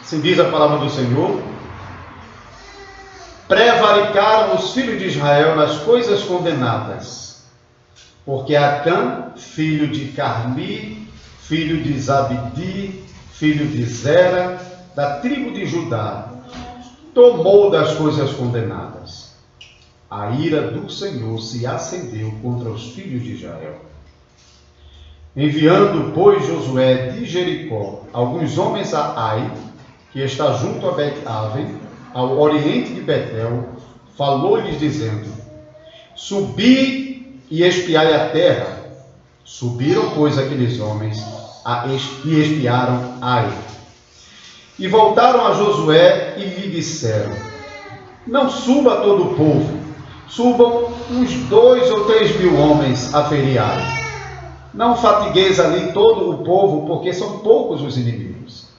Assim diz a palavra do Senhor: prevaricaram os filhos de Israel nas coisas condenadas, porque Acã, filho de Carmi, filho de Zabdi, filho de Zera, da tribo de Judá, tomou das coisas condenadas. A ira do Senhor se acendeu contra os filhos de Israel. Enviando, pois, Josué de Jericó alguns homens a Ai, que está junto a Bet-Aven, ao oriente de Betel, falou-lhes dizendo: subi e espiai a terra. Subiram, pois, aqueles homens e espiaram Ai. E voltaram a Josué e lhe disseram: não suba todo o povo, subam uns 2 ou 3 mil homens a ferir Ai. Não fatigueis ali todo o povo, porque são poucos os inimigos.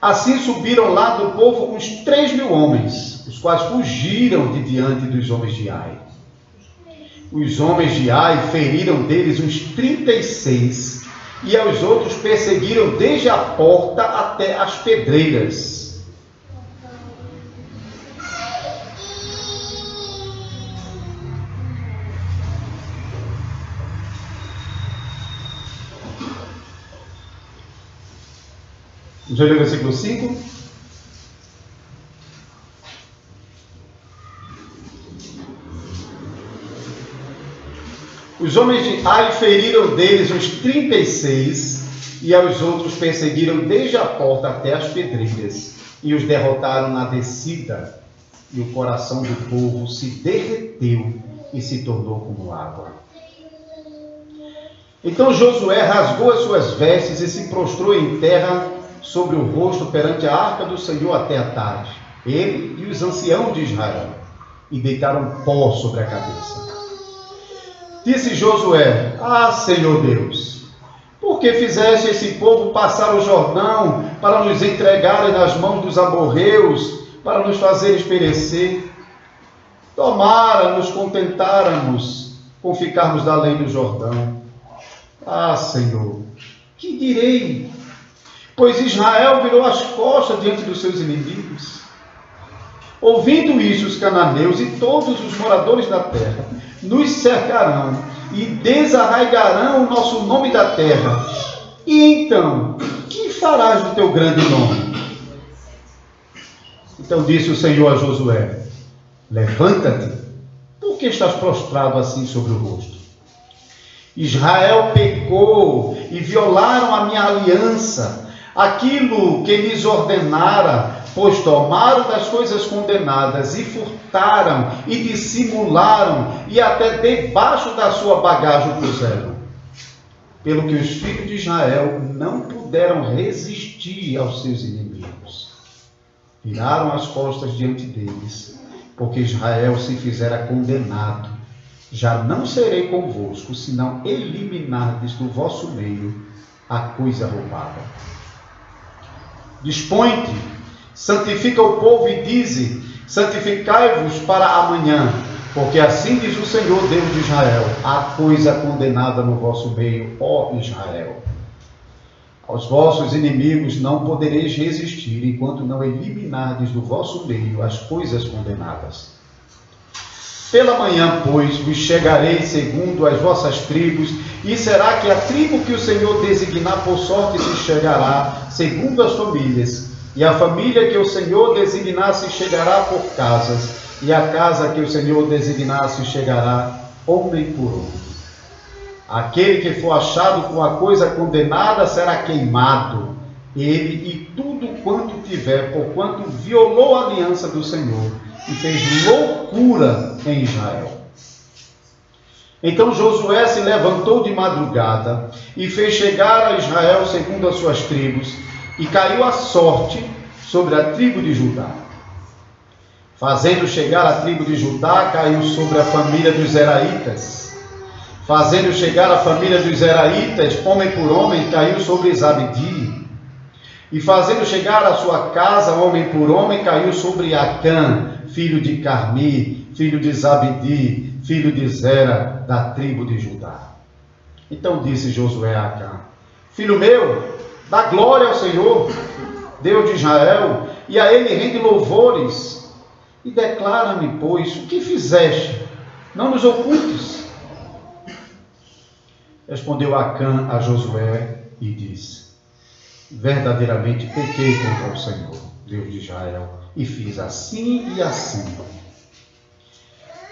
Assim subiram lá do povo uns 3 mil homens, os quais fugiram de diante dos homens de Ai. Os homens de Ai feriram deles uns 36, e aos outros perseguiram desde a porta até as pedreiras. Vamos ler o versículo 5. Os homens de Ai feriram deles uns 36, e aos outros perseguiram desde a porta até as pedreiras, e os derrotaram na descida, e o coração do povo se derreteu e se tornou como água. Então Josué rasgou as suas vestes e se prostrou em terra sobre o rosto perante a arca do Senhor até a tarde, ele e os anciãos de Israel, e deitaram pó sobre a cabeça. Disse Josué: ah, Senhor Deus, por que fizeste esse povo passar o Jordão para nos entregarem nas mãos dos amorreus, para nos fazeres perecer? Tomara nos contentáramos com ficarmos da além do Jordão. Ah, Senhor, que direi? Pois Israel virou as costas diante dos seus inimigos. Ouvindo isso, os cananeus e todos os moradores da terra nos cercarão e desarraigarão o nosso nome da terra. E então, que farás do teu grande nome? Então disse o Senhor a Josué: levanta-te, por que estás prostrado assim sobre o rosto? Israel pecou e violaram a minha aliança, aquilo que lhes ordenara, pois tomaram das coisas condenadas e furtaram e dissimularam e até debaixo da sua bagagem o puseram. Pelo que os filhos de Israel não puderam resistir aos seus inimigos. Viraram as costas diante deles, porque Israel se fizera condenado. Já não serei convosco, se não eliminardes do vosso meio a coisa roubada. Dispõe-te, santifica o povo e dize: santificai-vos para amanhã, porque assim diz o Senhor Deus de Israel: há coisa condenada no vosso meio, ó Israel. Aos vossos inimigos não podereis resistir, enquanto não eliminardes do vosso meio as coisas condenadas. Pela manhã, pois, vos chegarei segundo as vossas tribos, e será que a tribo que o Senhor designar por sorte se chegará segundo as famílias, e a família que o Senhor designar se chegará por casas, e a casa que o Senhor designar se chegará homem por homem. Aquele que for achado com a coisa condenada será queimado, ele e tudo quanto tiver, porquanto violou a aliança do Senhor e fez loucura em Israel. Então Josué se levantou de madrugada e fez chegar a Israel segundo as suas tribos, e caiu a sorte sobre a tribo de Judá. Fazendo chegar a tribo de Judá, caiu sobre a família dos Zeraitas. Fazendo chegar a família dos Zeraitas, homem por homem, caiu sobre Zabdi. E fazendo chegar a sua casa, homem por homem, caiu sobre Acã, filho de Carmi, filho de Zabdi, filho de Zera, da tribo de Judá. Então disse Josué a Acã: filho meu, dá glória ao Senhor. Deus de Israel, e a ele rende louvores. E declara-me, pois, o que fizeste? Não nos ocultes. Respondeu Acã a Josué e disse: verdadeiramente pequei contra o Senhor, Deus de Israel, e fiz assim e assim.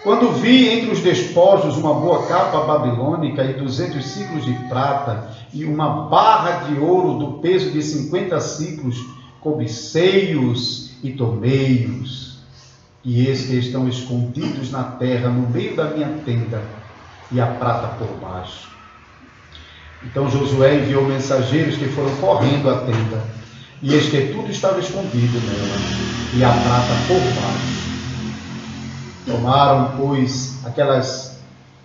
Quando vi entre os despojos uma boa capa babilônica e 200 ciclos de prata e uma barra de ouro do peso de 50 ciclos, cobicei-os e tomei-os. E eis que estão escondidos na terra, no meio da minha tenda, e a prata por baixo. Então Josué enviou mensageiros que foram correndo à tenda, e eis que tudo estava escondido nela, e a prata por baixo. Tomaram, pois, aquelas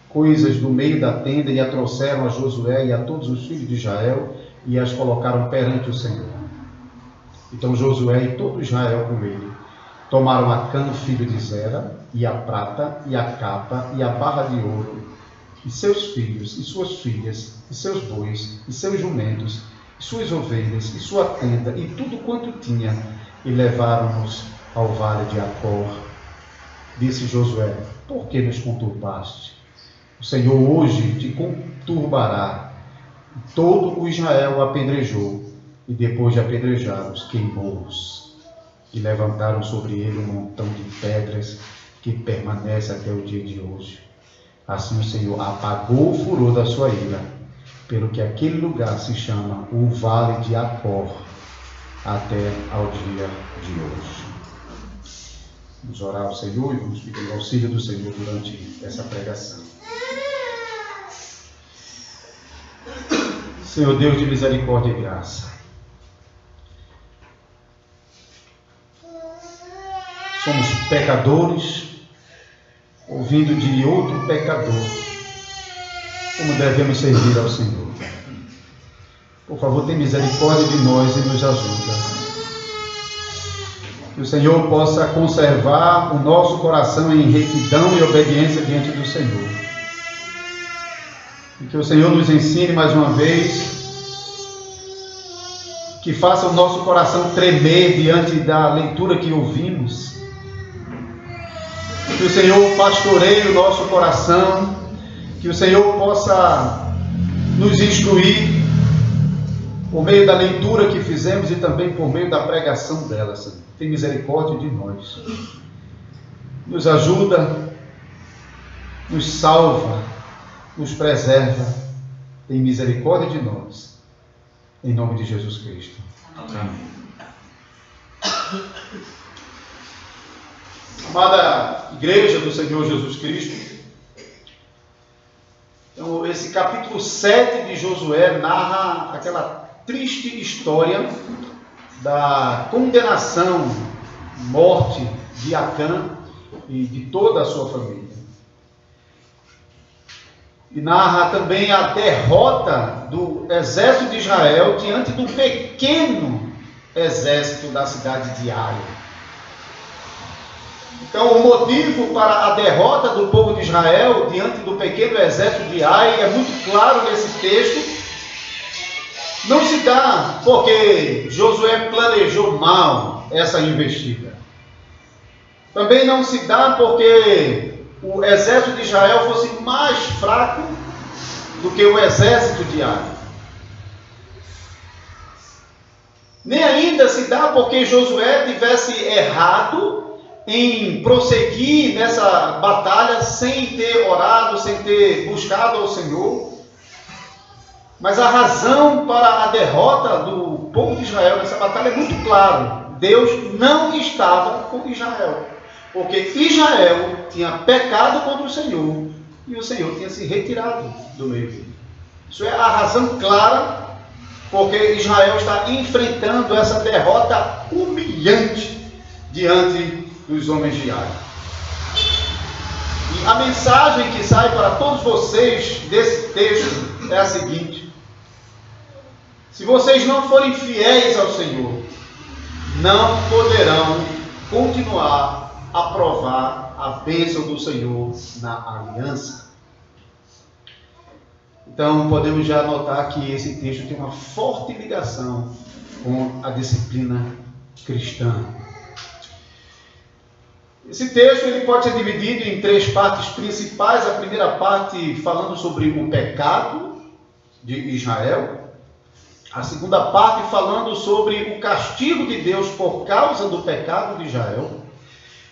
coisas do meio da tenda e a trouxeram a Josué e a todos os filhos de Israel e as colocaram perante o Senhor. Então Josué e todo Israel com ele tomaram Acã, filho de Zera, e a prata, e a capa, e a barra de ouro, e seus filhos, e suas filhas, e seus bois, e seus jumentos, e suas ovelhas, e sua tenda, e tudo quanto tinha, e levaram-nos ao vale de Acor. Disse Josué: por que nos conturbaste? O Senhor hoje te conturbará. Todo o Israel apedrejou, e depois de apedrejá-los, queimou-os. E levantaram sobre ele um montão de pedras que permanece até o dia de hoje. Assim o Senhor apagou o furor da sua ira, pelo que aquele lugar se chama o Vale de Acor, até ao dia de hoje. Vamos orar ao Senhor e vamos pedir o auxílio do Senhor durante essa pregação. Senhor Deus de misericórdia e graça, somos pecadores, ouvindo de outro pecador como devemos servir ao Senhor. Por favor, tenha misericórdia de nós e nos ajuda. Que o Senhor possa conservar o nosso coração em retidão e obediência diante do Senhor. E que o Senhor nos ensine mais uma vez, que faça o nosso coração tremer diante da leitura que ouvimos. Que o Senhor pastoreie o nosso coração, que o Senhor possa nos instruir por meio da leitura que fizemos e também por meio da pregação dela, Senhor. Tem misericórdia de nós. Nos ajuda, nos salva, nos preserva. Tem misericórdia de nós. Em nome de Jesus Cristo. Amém. Amada Igreja do Senhor Jesus Cristo, então, esse capítulo 7 de Josué narra aquela triste história da condenação, morte de Acã e de toda a sua família. E narra também a derrota do exército de Israel diante do pequeno exército da cidade de Ai. Então, o motivo para a derrota do povo de Israel diante do pequeno exército de Ai é muito claro nesse texto. Não se dá porque Josué planejou mal essa investida. Também não se dá porque o exército de Israel fosse mais fraco do que o exército de Ai. Nem ainda se dá porque Josué tivesse errado em prosseguir nessa batalha sem ter orado, sem ter buscado ao Senhor. Mas a razão para a derrota do povo de Israel nessa batalha é muito clara. Deus não estava com Israel, porque Israel tinha pecado contra o Senhor e o Senhor tinha se retirado do meio dele. Isso é a razão clara porque Israel está enfrentando essa derrota humilhante diante dos homens de Ai. E a mensagem que sai para todos vocês desse texto é a seguinte: se vocês não forem fiéis ao Senhor, não poderão continuar a provar a bênção do Senhor na aliança. Então podemos já notar que esse texto tem uma forte ligação com a disciplina cristã. Esse texto ele pode ser dividido em 3 partes principais. A primeira parte falando sobre o pecado de Israel. A segunda parte falando sobre o castigo de Deus por causa do pecado de Israel.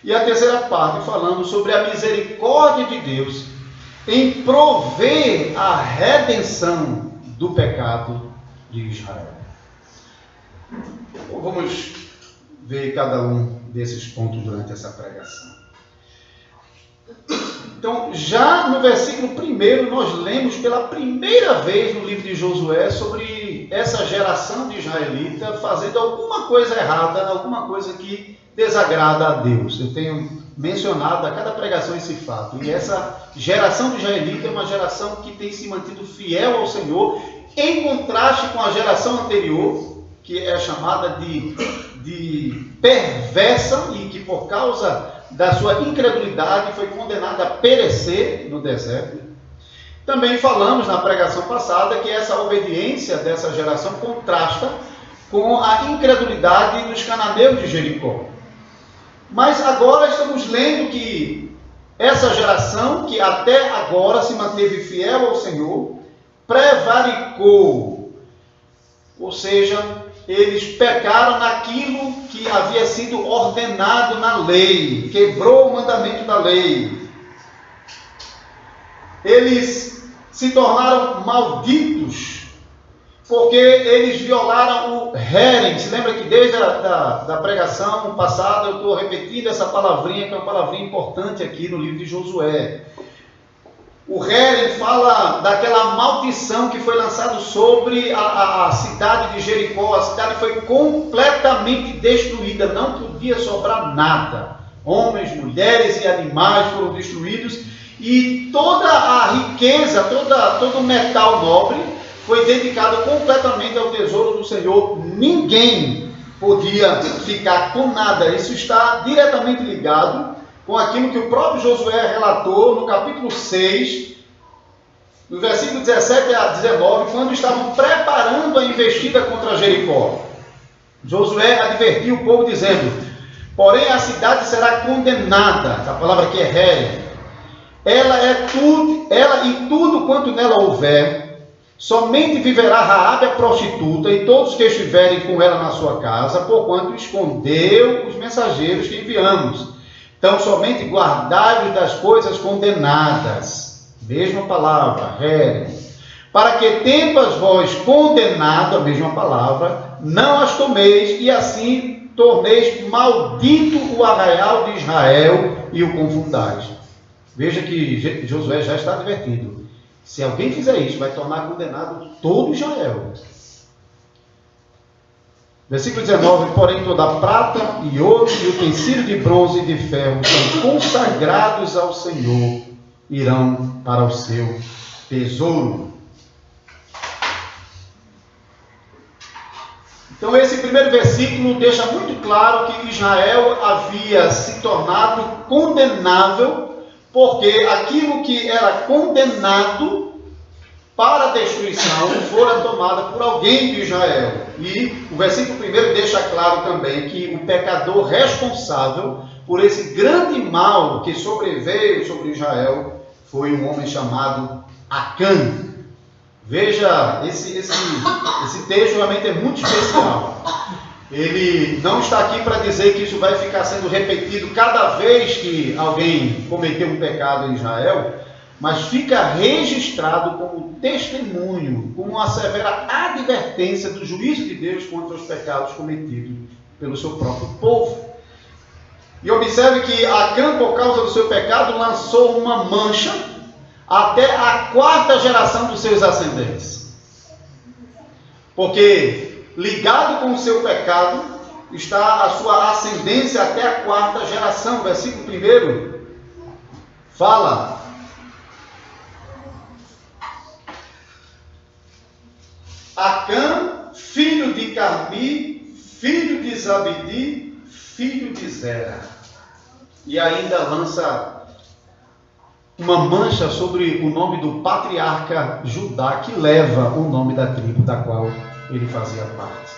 E a terceira parte falando sobre a misericórdia de Deus em prover a redenção do pecado de Israel. Então, vamos ver cada um desses pontos durante essa pregação. Então, já no versículo 1, nós lemos pela primeira vez no livro de Josué sobre essa geração de israelita fazendo alguma coisa errada, alguma coisa que desagrada a Deus. Eu tenho mencionado a cada pregação esse fato. E essa geração de israelita é uma geração que tem se mantido fiel ao Senhor, em contraste com a geração anterior, que é chamada de perversa e que por causa da sua incredulidade foi condenada a perecer no deserto. Também falamos na pregação passada que essa obediência dessa geração contrasta com a incredulidade dos cananeus de Jericó. Mas agora estamos lendo que essa geração, que até agora se manteve fiel ao Senhor, prevaricou, ou seja, eles pecaram naquilo que havia sido ordenado na lei, quebrou o mandamento da lei. Eles se tornaram malditos, porque eles violaram o Herem. Se lembra que desde a pregação passada eu estou repetindo essa palavrinha, que é uma palavrinha importante aqui no livro de Josué. O Herem fala daquela maldição que foi lançada sobre a cidade de Jericó. A cidade foi completamente destruída, não podia sobrar nada. Homens, mulheres e animais foram destruídos e toda a riqueza, todo o metal nobre foi dedicado completamente ao tesouro do Senhor. Ninguém podia ficar com nada. Isso está diretamente ligado com aquilo que o próprio Josué relatou no capítulo 6, no versículo 17 a 19, quando estavam preparando a investida contra Jericó. Josué advertiu o povo dizendo: porém a cidade será condenada, a palavra aqui é Herem, ela e tudo quanto nela houver, somente viverá Raabe a prostituta e todos que estiverem com ela na sua casa, porquanto escondeu os mensageiros que enviamos. Então, somente guardai-vos das coisas condenadas. Mesma palavra, Herem. Para que, tendo as vós condenado, a mesma palavra, não as tomeis, e assim torneis maldito o arraial de Israel e o confundais. Veja que Josué já está advertindo. Se alguém fizer isso, vai tornar condenado todo Israel. Versículo 19, porém toda a prata e ouro e utensílio de bronze e de ferro são consagrados ao Senhor, irão para o seu tesouro. Então esse primeiro versículo deixa muito claro que Israel havia se tornado condenável, porque aquilo que era condenado para a destruição fora tomada por alguém de Israel. E o versículo 1 deixa claro também que o pecador responsável por esse grande mal que sobreveio sobre Israel foi um homem chamado Acã. Veja, esse texto realmente é muito especial. Ele não está aqui para dizer que isso vai ficar sendo repetido cada vez que alguém cometeu um pecado em Israel, mas fica registrado como testemunho, como uma severa advertência do juízo de Deus contra os pecados cometidos pelo seu próprio povo. E observe que Acã, por causa do seu pecado, lançou uma mancha até a 4ª geração dos seus ascendentes. Porque ligado com o seu pecado está a sua ascendência até a 4ª geração. Versículo 1 fala: Acã, filho de Carmi, filho de Zabdi, filho de Zera. E ainda lança uma mancha sobre o nome do patriarca Judá, que leva o nome da tribo da qual ele fazia parte.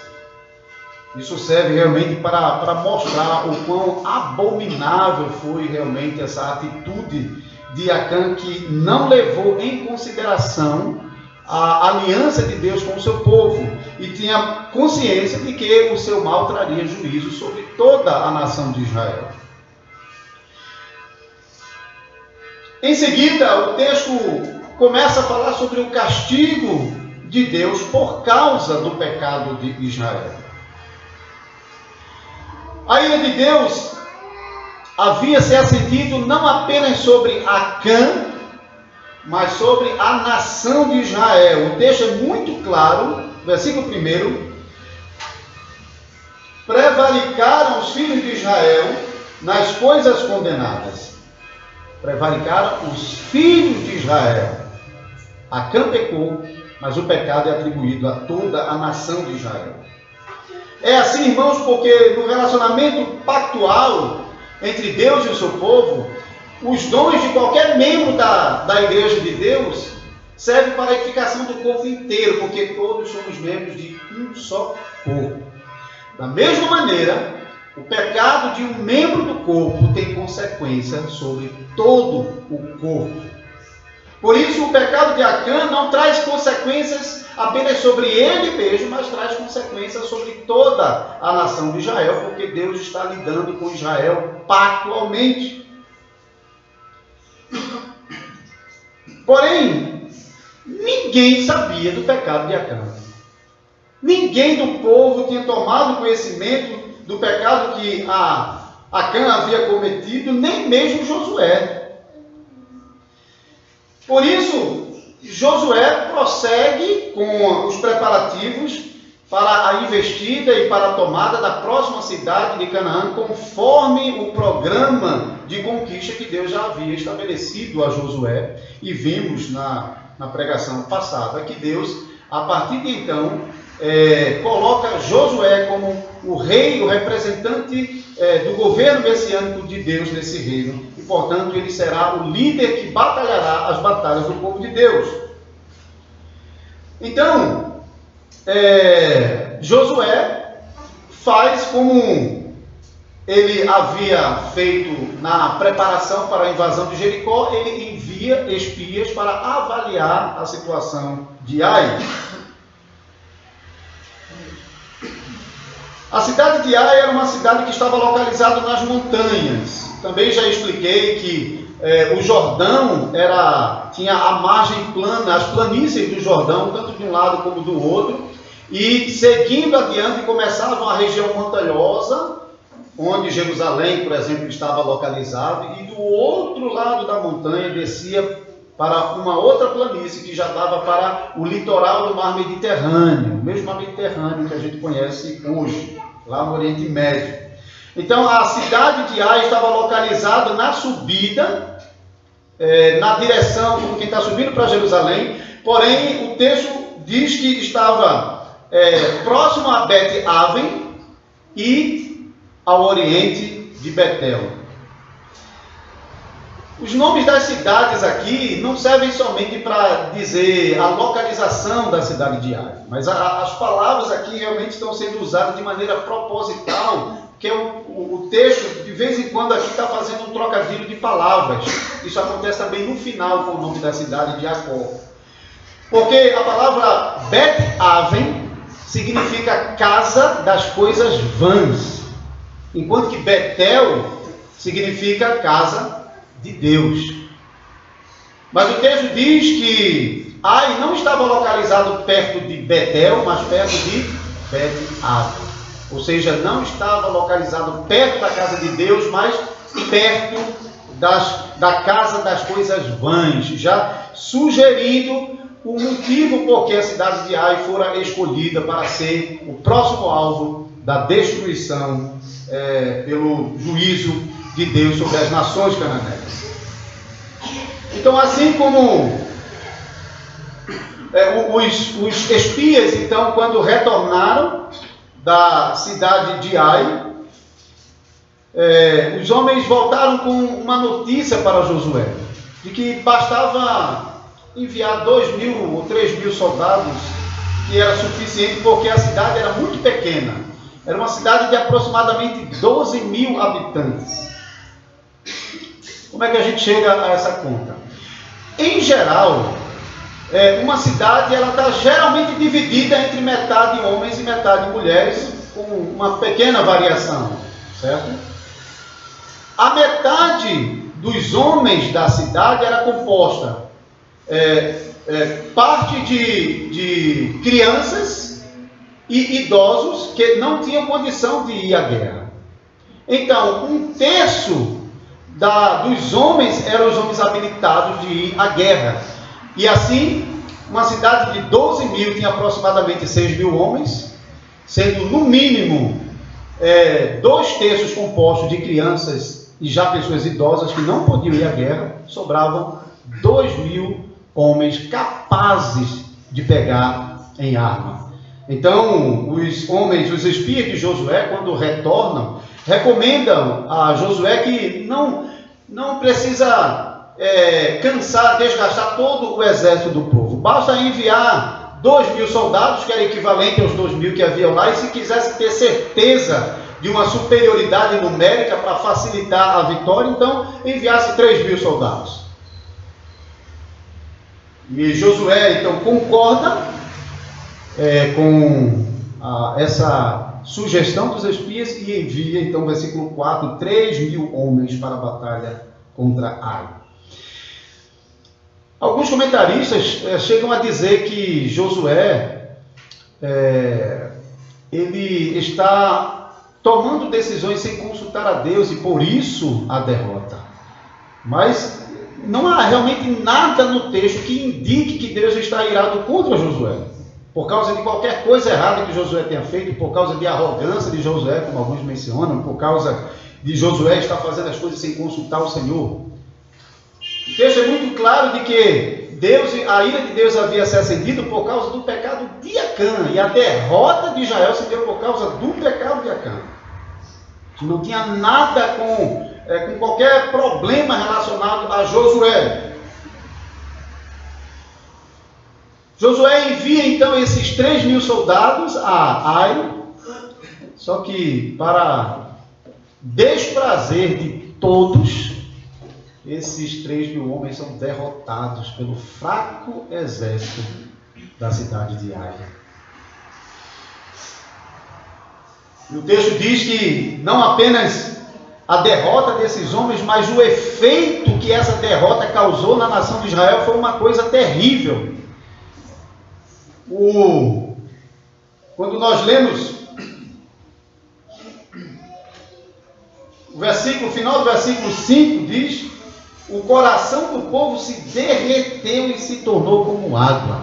Isso serve realmente para mostrar o quão abominável foi realmente essa atitude de Acã, que não levou em consideração a aliança de Deus com o seu povo e tinha consciência de que o seu mal traria juízo sobre toda a nação de Israel. Em seguida, o texto começa a falar sobre o castigo de Deus por causa do pecado de Israel. A ira de Deus havia se acendido não apenas sobre Acã, mas sobre a nação de Israel. O texto é muito claro, versículo 1. Prevaricaram os filhos de Israel nas coisas condenadas. Prevaricaram os filhos de Israel. Acã pecou, mas o pecado é atribuído a toda a nação de Israel. É assim, irmãos, porque no relacionamento pactual entre Deus e o seu povo, os dons de qualquer membro da igreja de Deus servem para a edificação do corpo inteiro, porque todos somos membros de um só corpo. Da mesma maneira, o pecado de um membro do corpo tem consequência sobre todo o corpo. Por isso, o pecado de Acã não traz consequências apenas sobre ele mesmo, mas traz consequências sobre toda a nação de Israel, porque Deus está lidando com Israel pactualmente. Porém, ninguém sabia do pecado de Acã. Ninguém do povo tinha tomado conhecimento do pecado que Acã havia cometido, nem mesmo Josué. Por isso, Josué prossegue com os preparativos para a investida e para a tomada da próxima cidade de Canaã, conforme o programa de conquista que Deus já havia estabelecido a Josué. E vimos na pregação passada que Deus, a partir de então, coloca Josué como o rei, o representante do governo messiânico de Deus nesse reino. E, portanto, ele será o líder que batalhará as batalhas do povo de Deus. Então, Josué faz como ele havia feito na preparação para a invasão de Jericó. Ele envia espias para avaliar a situação de Ai. A cidade de Ai era uma cidade que estava localizada nas montanhas. Também já expliquei que o Jordão tinha a margem plana, as planícies do Jordão, tanto de um lado como do outro, e seguindo adiante começavam a região montanhosa, onde Jerusalém, por exemplo, estava localizado, e do outro lado da montanha descia para uma outra planície que já dava para o litoral do mar Mediterrâneo, o mesmo mar Mediterrâneo que a gente conhece hoje, lá no Oriente Médio. Então, a cidade de Ai estava localizada na subida, na direção, como quem está subindo para Jerusalém, porém, o texto diz que estava próximo a Bet-Aven e ao oriente de Betel. Os nomes das cidades aqui não servem somente para dizer a localização da cidade de Ai, mas as palavras aqui realmente estão sendo usadas de maneira proposital, que o texto, de vez em quando, aqui está fazendo um trocadilho de palavras. Isso acontece também no final com o nome da cidade de Jacó. Porque a palavra Bet-Aven significa casa das coisas vãs, enquanto que Betel significa casa de Deus. Mas o texto diz que Ai não estava localizado perto de Betel, mas perto de Bet-Aven. Ou seja, não estava localizado perto da casa de Deus, mas perto da casa das coisas vãs, já sugerindo o motivo por que a cidade de Ai fora escolhida para ser o próximo alvo da destruição pelo juízo de Deus sobre as nações cananéias. Então, assim como os espias, então, quando retornaram da cidade de Ai, os homens voltaram com uma notícia para Josué, de que bastava enviar 2.000 ou 3.000 soldados, que era suficiente porque a cidade era muito pequena. Era uma cidade de aproximadamente 12 mil habitantes. Como é que a gente chega a essa conta? Em geral, uma cidade está geralmente dividida entre metade homens e metade mulheres, com uma pequena variação, certo? A metade dos homens da cidade era composta parte de crianças e idosos que não tinham condição de ir à guerra. Então, um terço dos homens eram os homens habilitados de ir à guerra. E assim, uma cidade de 12 mil tinha aproximadamente 6 mil homens, sendo no mínimo 2/3 compostos de crianças e já pessoas idosas que não podiam ir à guerra. Sobravam 2 mil homens capazes de pegar em arma. Então, os espias de Josué, quando retornam, recomendam a Josué que não precisa desgastar todo o exército do povo. Basta enviar 2 mil soldados, que era equivalente aos 2 mil que haviam lá, e se quisesse ter certeza de uma superioridade numérica para facilitar a vitória, então enviasse 3 mil soldados. E Josué então concorda com essa sugestão dos espias e envia, então, versículo 4, 3 mil homens para a batalha contra Ai. Alguns comentaristas chegam a dizer que Josué ele está tomando decisões sem consultar a Deus e por isso a derrota. Mas não há realmente nada no texto que indique que Deus está irado contra Josué, por causa de qualquer coisa errada que Josué tenha feito, por causa de arrogância de Josué, como alguns mencionam, por causa de Josué estar fazendo as coisas sem consultar o Senhor. O texto é muito claro de que a ira de Deus havia se acendido por causa do pecado de Acã, e a derrota de Israel se deu por causa do pecado de Acã. Não tinha nada com qualquer problema relacionado a Josué. Josué envia então esses 3 mil soldados a Ai, só que para desprazer de todos, esses 3 mil homens são derrotados pelo fraco exército da cidade de Ai. E o texto diz que não apenas a derrota desses homens, mas o efeito que essa derrota causou na nação de Israel foi uma coisa terrível. Quando nós lemos o final do versículo 5 diz: o coração do povo se derreteu e se tornou como água.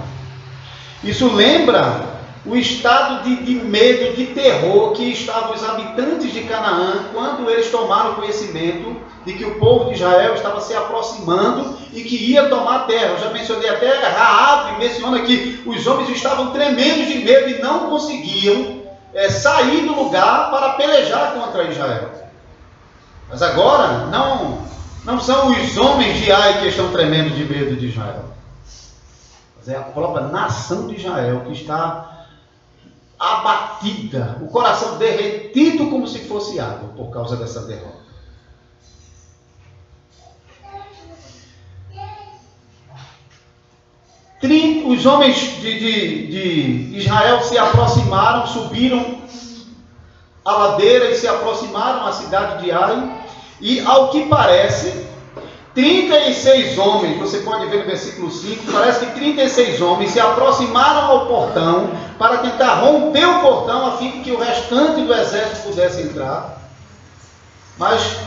Isso lembra o estado de medo, de terror que estavam os habitantes de Canaã quando eles tomaram conhecimento de que o povo de Israel estava se aproximando e que ia tomar a terra. Eu já mencionei até Raabe, menciona que os homens estavam tremendo de medo e não conseguiam sair do lugar para pelejar contra Israel. Mas agora não são os homens de Ai que estão tremendo de medo de Israel, mas é a própria nação de Israel que está abatida, o coração derretido como se fosse água por causa dessa derrota. Os homens de Israel se aproximaram, subiram a ladeira e se aproximaram à cidade de Ai, e ao que parece, 36 homens, você pode ver no versículo 5, parece que 36 homens se aproximaram ao portão para tentar romper o portão a fim de que o restante do exército pudesse entrar. Mas,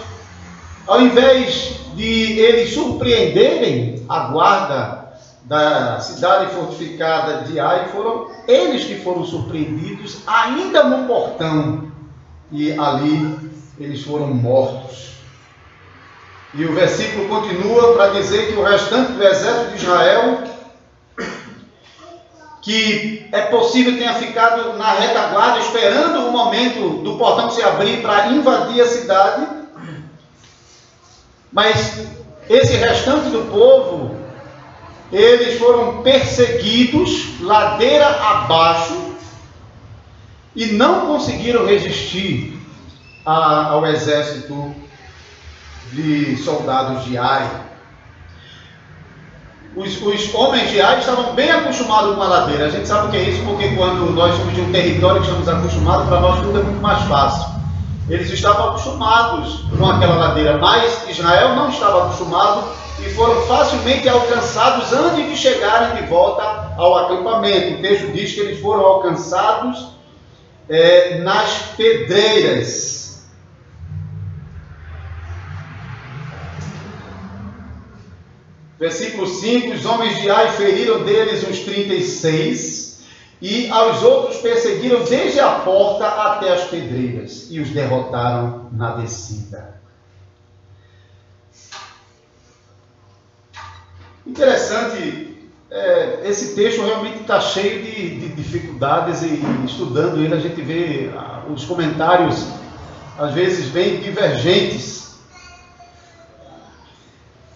ao invés de eles surpreenderem a guarda da cidade fortificada de Ai, foram eles que foram surpreendidos ainda no portão, e ali eles foram mortos. E o versículo continua para dizer que o restante do exército de Israel, que é possível tenha ficado na retaguarda esperando o momento do portão se abrir para invadir a cidade, mas esse restante do povo, eles foram perseguidos ladeira abaixo e não conseguiram resistir ao exército de soldados de Ai. Os homens de Ai estavam bem acostumados com a ladeira. A gente sabe o que é isso, porque quando nós somos de um território que estamos acostumados, para nós tudo é muito mais fácil. Eles estavam acostumados com aquela ladeira, mas Israel não estava acostumado e foram facilmente alcançados antes de chegarem de volta ao acampamento. O texto diz que eles foram alcançados nas pedreiras. Versículo 5: os homens de Ai feriram deles uns 36, e aos outros perseguiram desde a porta até as pedreiras, e os derrotaram na descida. Interessante, esse texto realmente está cheio de dificuldades, e estudando ele a gente vê os comentários, às vezes, bem divergentes.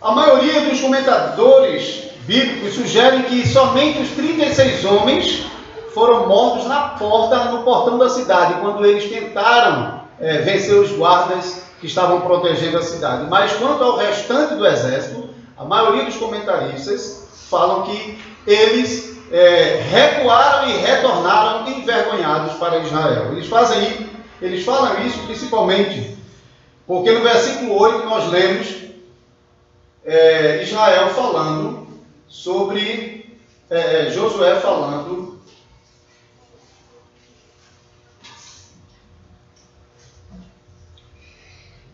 A maioria dos comentadores bíblicos sugerem que somente os 36 homens foram mortos na porta, no portão da cidade, quando eles tentaram vencer os guardas que estavam protegendo a cidade. Mas quanto ao restante do exército, a maioria dos comentaristas falam que eles recuaram e retornaram envergonhados para Israel. Eles falam isso principalmente porque no versículo 8 nós lemos Israel falando sobre Josué falando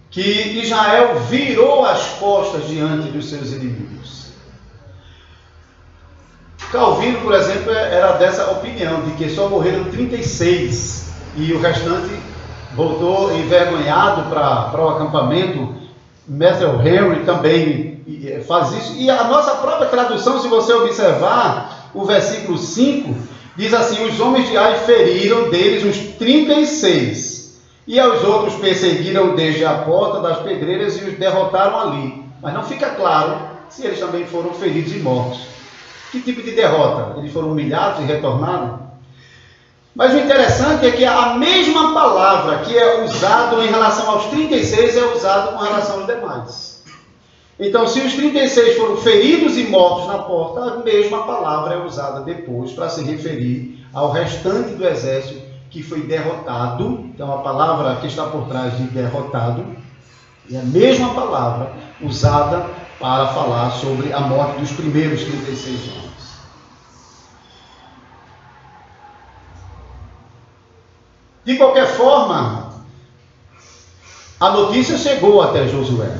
que Israel virou as costas diante dos seus inimigos. Calvino, por exemplo, era dessa opinião, de que só morreram 36 e o restante voltou envergonhado para o acampamento. Matthew Henry também faz isso. E a nossa própria tradução, se você observar, o versículo 5, diz assim: os homens de Ai feriram deles uns 36. E aos outros perseguiram desde a porta das pedreiras e os derrotaram ali. Mas não fica claro se eles também foram feridos e mortos. Que tipo de derrota? Eles foram humilhados e retornaram? Mas o interessante é que a mesma palavra que é usada em relação aos 36 é usada com relação aos demais. Então, se os 36 foram feridos e mortos na porta, a mesma palavra é usada depois para se referir ao restante do exército que foi derrotado. Então a palavra que está por trás de derrotado é a mesma palavra usada para falar sobre a morte dos primeiros 36 homens. De qualquer forma, a notícia chegou até Josué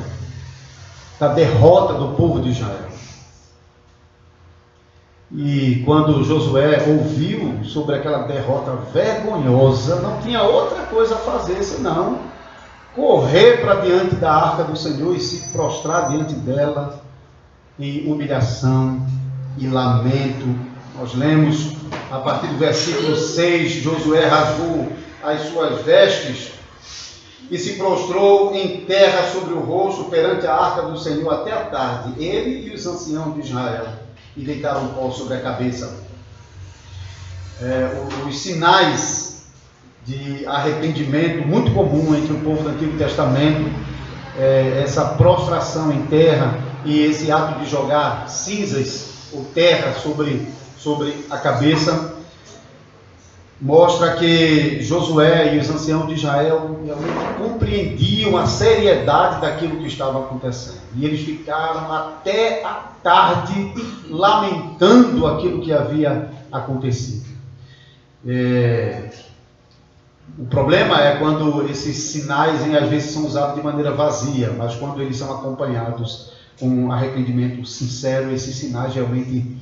da derrota do povo de Israel. E quando Josué ouviu sobre aquela derrota vergonhosa, não tinha outra coisa a fazer senão correr para diante da arca do Senhor e se prostrar diante dela em humilhação e lamento. Nós lemos a partir do versículo 6, Josué rasgou as suas vestes e se prostrou em terra sobre o rosto perante a arca do Senhor até a tarde, ele e os anciãos de Israel, e deitaram pó sobre a cabeça. Os sinais de arrependimento muito comum entre o povo do Antigo Testamento, essa prostração em terra e esse ato de jogar cinzas ou terra sobre a cabeça, mostra que Josué e os anciãos de Israel realmente compreendiam a seriedade daquilo que estava acontecendo. E eles ficaram até a tarde lamentando aquilo que havia acontecido. O problema é quando esses sinais às vezes são usados de maneira vazia, mas quando eles são acompanhados com um arrependimento sincero, esses sinais realmente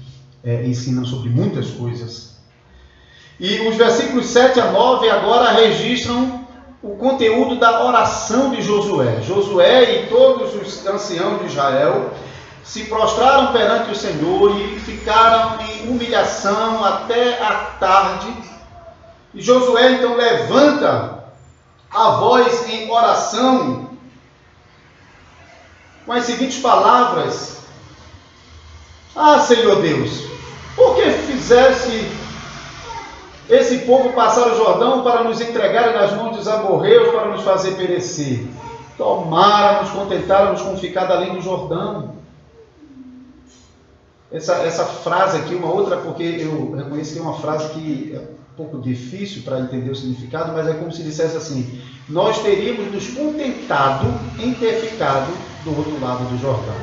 ensinam sobre muitas coisas. E os versículos 7 a 9 agora registram o conteúdo da oração de Josué. Josué e todos os anciãos de Israel se prostraram perante o Senhor e ficaram em humilhação até a tarde. E Josué então levanta a voz em oração com as seguintes palavras: Ah, Senhor Deus, por que fizeste esse esse povo passar o Jordão para nos entregarem nas mãos dos amorreus, para nos fazer perecer. Tomara nos contentáramos com ficar além do Jordão. Essa frase aqui, uma outra, porque eu reconheço que é uma frase que é um pouco difícil para entender o significado, mas é como se dissesse assim: nós teríamos nos contentado em ter ficado do outro lado do Jordão.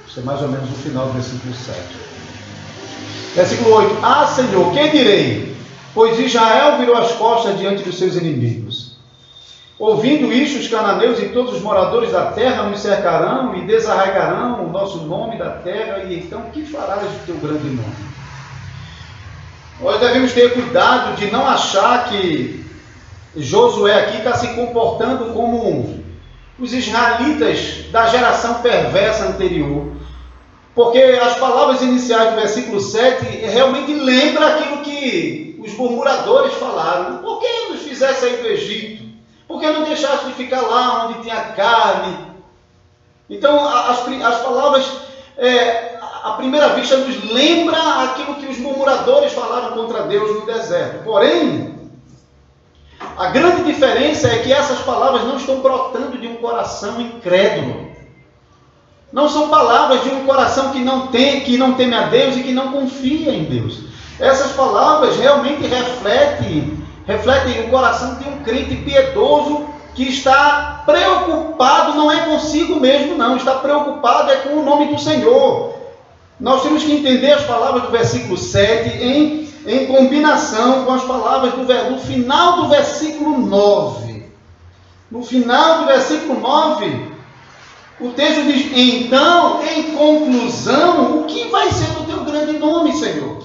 Isso é mais ou menos o final do versículo 7. Versículo 8: Ah, Senhor, quem direi? Pois Israel virou as costas diante dos seus inimigos. Ouvindo isto, os cananeus e todos os moradores da terra nos cercarão e desarraigarão o nosso nome da terra, e então que farás do teu grande nome? Nós devemos ter cuidado de não achar que Josué aqui está se comportando como os israelitas da geração perversa anterior, porque as palavras iniciais do versículo 7 realmente lembram aquilo que os murmuradores falaram. Por que nos fizesse sair do Egito? Por que não deixaste de ficar lá onde tinha carne? Então, as palavras, à primeira vista, nos lembra aquilo que os murmuradores falaram contra Deus no deserto. Porém, a grande diferença é que essas palavras não estão brotando de um coração incrédulo. Não são palavras de um coração que não teme a Deus e que não confia em Deus. Essas palavras realmente refletem o coração de um crente piedoso que está preocupado, não é consigo mesmo, não, está preocupado com o nome do Senhor. Nós temos que entender as palavras do versículo 7 em combinação com as palavras do final do versículo 9. No final do versículo 9, o texto diz: então, em conclusão, o que vai ser do teu grande nome, Senhor?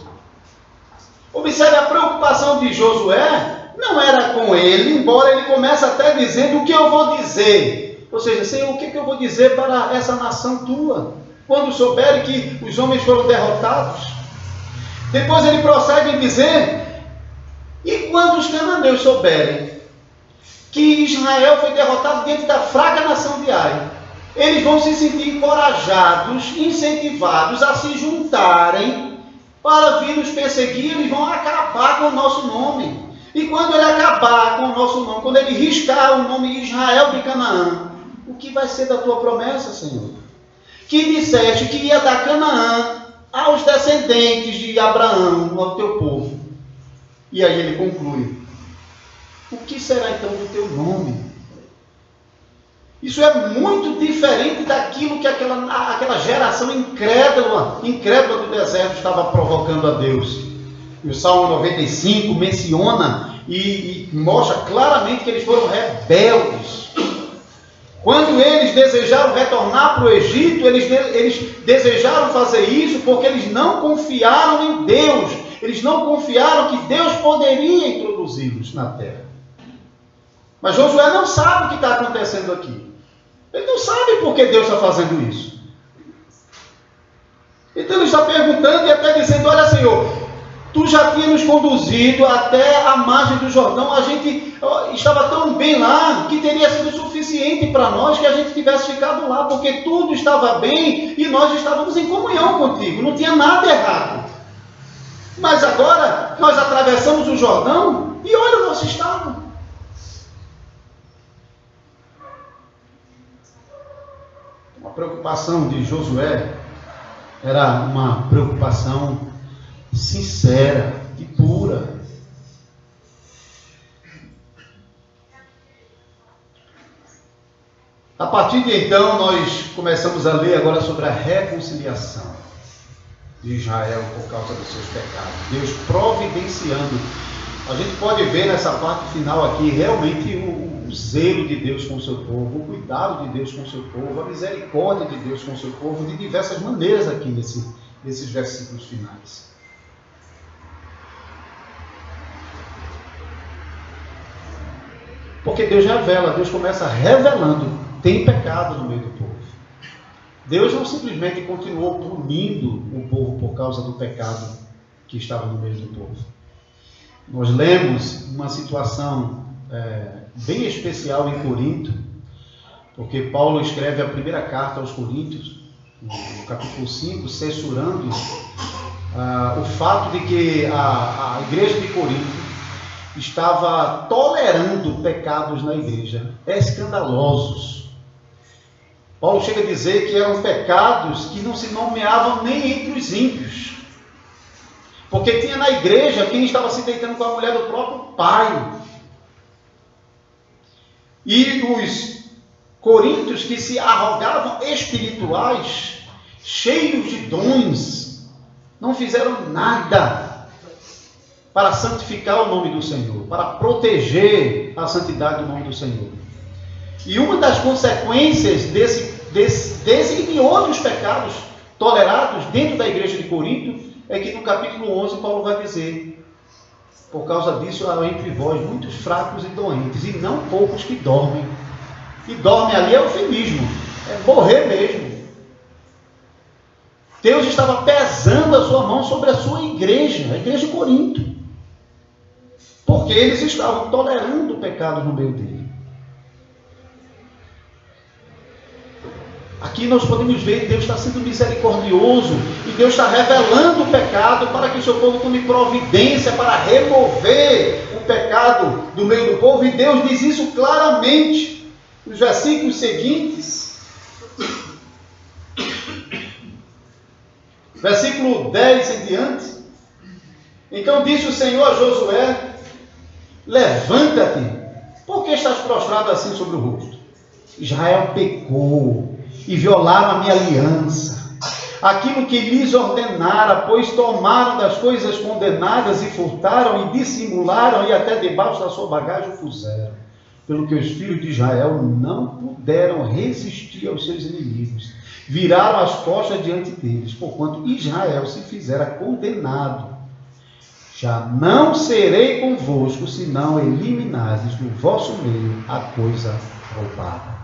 Observe, a preocupação de Josué não era com ele, embora ele comece até dizendo: o que eu vou dizer? Ou seja, Senhor, o que eu vou dizer para essa nação tua, quando souberem que os homens foram derrotados? Depois ele prossegue em dizer: e quando os cananeus souberem que Israel foi derrotado diante da fraca nação de Ai, eles vão se sentir encorajados, incentivados a se juntarem para vir nos perseguir. Eles vão acabar com o nosso nome. E quando ele acabar com o nosso nome, quando ele riscar o nome Israel de Canaã, o que vai ser da tua promessa, Senhor? Que disseste que ia dar Canaã aos descendentes de Abraão, ao teu povo. E aí ele conclui: o que será então do teu nome? Isso é muito diferente daquilo que aquela geração incrédula do deserto estava provocando a Deus. E o Salmo 95 menciona e mostra claramente que eles foram rebeldes. Quando eles desejaram retornar para o Egito, eles desejaram fazer isso porque eles não confiaram em Deus. Eles não confiaram que Deus poderia introduzi-los na terra. Mas Josué não sabe o que está acontecendo aqui. Ele não sabe por que Deus está fazendo isso. Então ele está perguntando e até dizendo: olha, Senhor, tu já tinha nos conduzido até a margem do Jordão, a gente estava tão bem lá que teria sido suficiente para nós que a gente tivesse ficado lá, porque tudo estava bem e nós estávamos em comunhão contigo, não tinha nada errado. Mas agora nós atravessamos o Jordão e olha o nosso estado. A preocupação de Josué era uma preocupação sincera e pura. A partir de então, nós começamos a ler agora sobre a reconciliação de Israel por causa dos seus pecados. Deus providenciando. A gente pode ver nessa parte final aqui realmente o zelo de Deus com o seu povo, o cuidado de Deus com o seu povo, a misericórdia de Deus com o seu povo, de diversas maneiras aqui nesses versículos finais. Porque Deus revela, Deus começa revelando: tem pecado no meio do povo. Deus não simplesmente continuou punindo o povo por causa do pecado que estava no meio do povo. Nós lemos uma situação bem especial em Corinto, porque Paulo escreve a primeira carta aos Coríntios, no capítulo 5, censurando o fato de que a igreja de Corinto estava tolerando pecados na igreja, escandalosos. Paulo chega a dizer que eram pecados que não se nomeavam nem entre os ímpios. Porque tinha na igreja quem estava se deitando com a mulher do próprio pai. E os coríntios que se arrogavam espirituais, cheios de dons, não fizeram nada para santificar o nome do Senhor, para proteger a santidade do nome do Senhor. E uma das consequências desse e de outros pecados tolerados dentro da igreja de Corinto é que no capítulo 11 Paulo vai dizer: por causa disso há entre vós muitos fracos e doentes, e não poucos que dormem. E dorme ali é eufemismo, é morrer mesmo. Deus estava pesando a sua mão sobre a sua igreja, a igreja de Corinto, porque eles estavam tolerando o pecado no meio dele. Aqui nós podemos ver que Deus está sendo misericordioso e Deus está revelando o pecado para que o seu povo tome providência para remover o pecado do meio do povo, e Deus diz isso claramente nos versículos seguintes. Versículo 10 em diante. Então disse o Senhor a Josué: levanta-te, por que estás prostrado assim sobre o rosto? Israel pecou e violaram a minha aliança, aquilo que lhes ordenara, pois tomaram das coisas condenadas e furtaram e dissimularam e até debaixo da sua bagagem o puseram, pelo que os filhos de Israel não puderam resistir aos seus inimigos, viraram as costas diante deles, porquanto Israel se fizera condenado. Já não serei convosco, se não eliminardes do vosso meio a coisa roubada.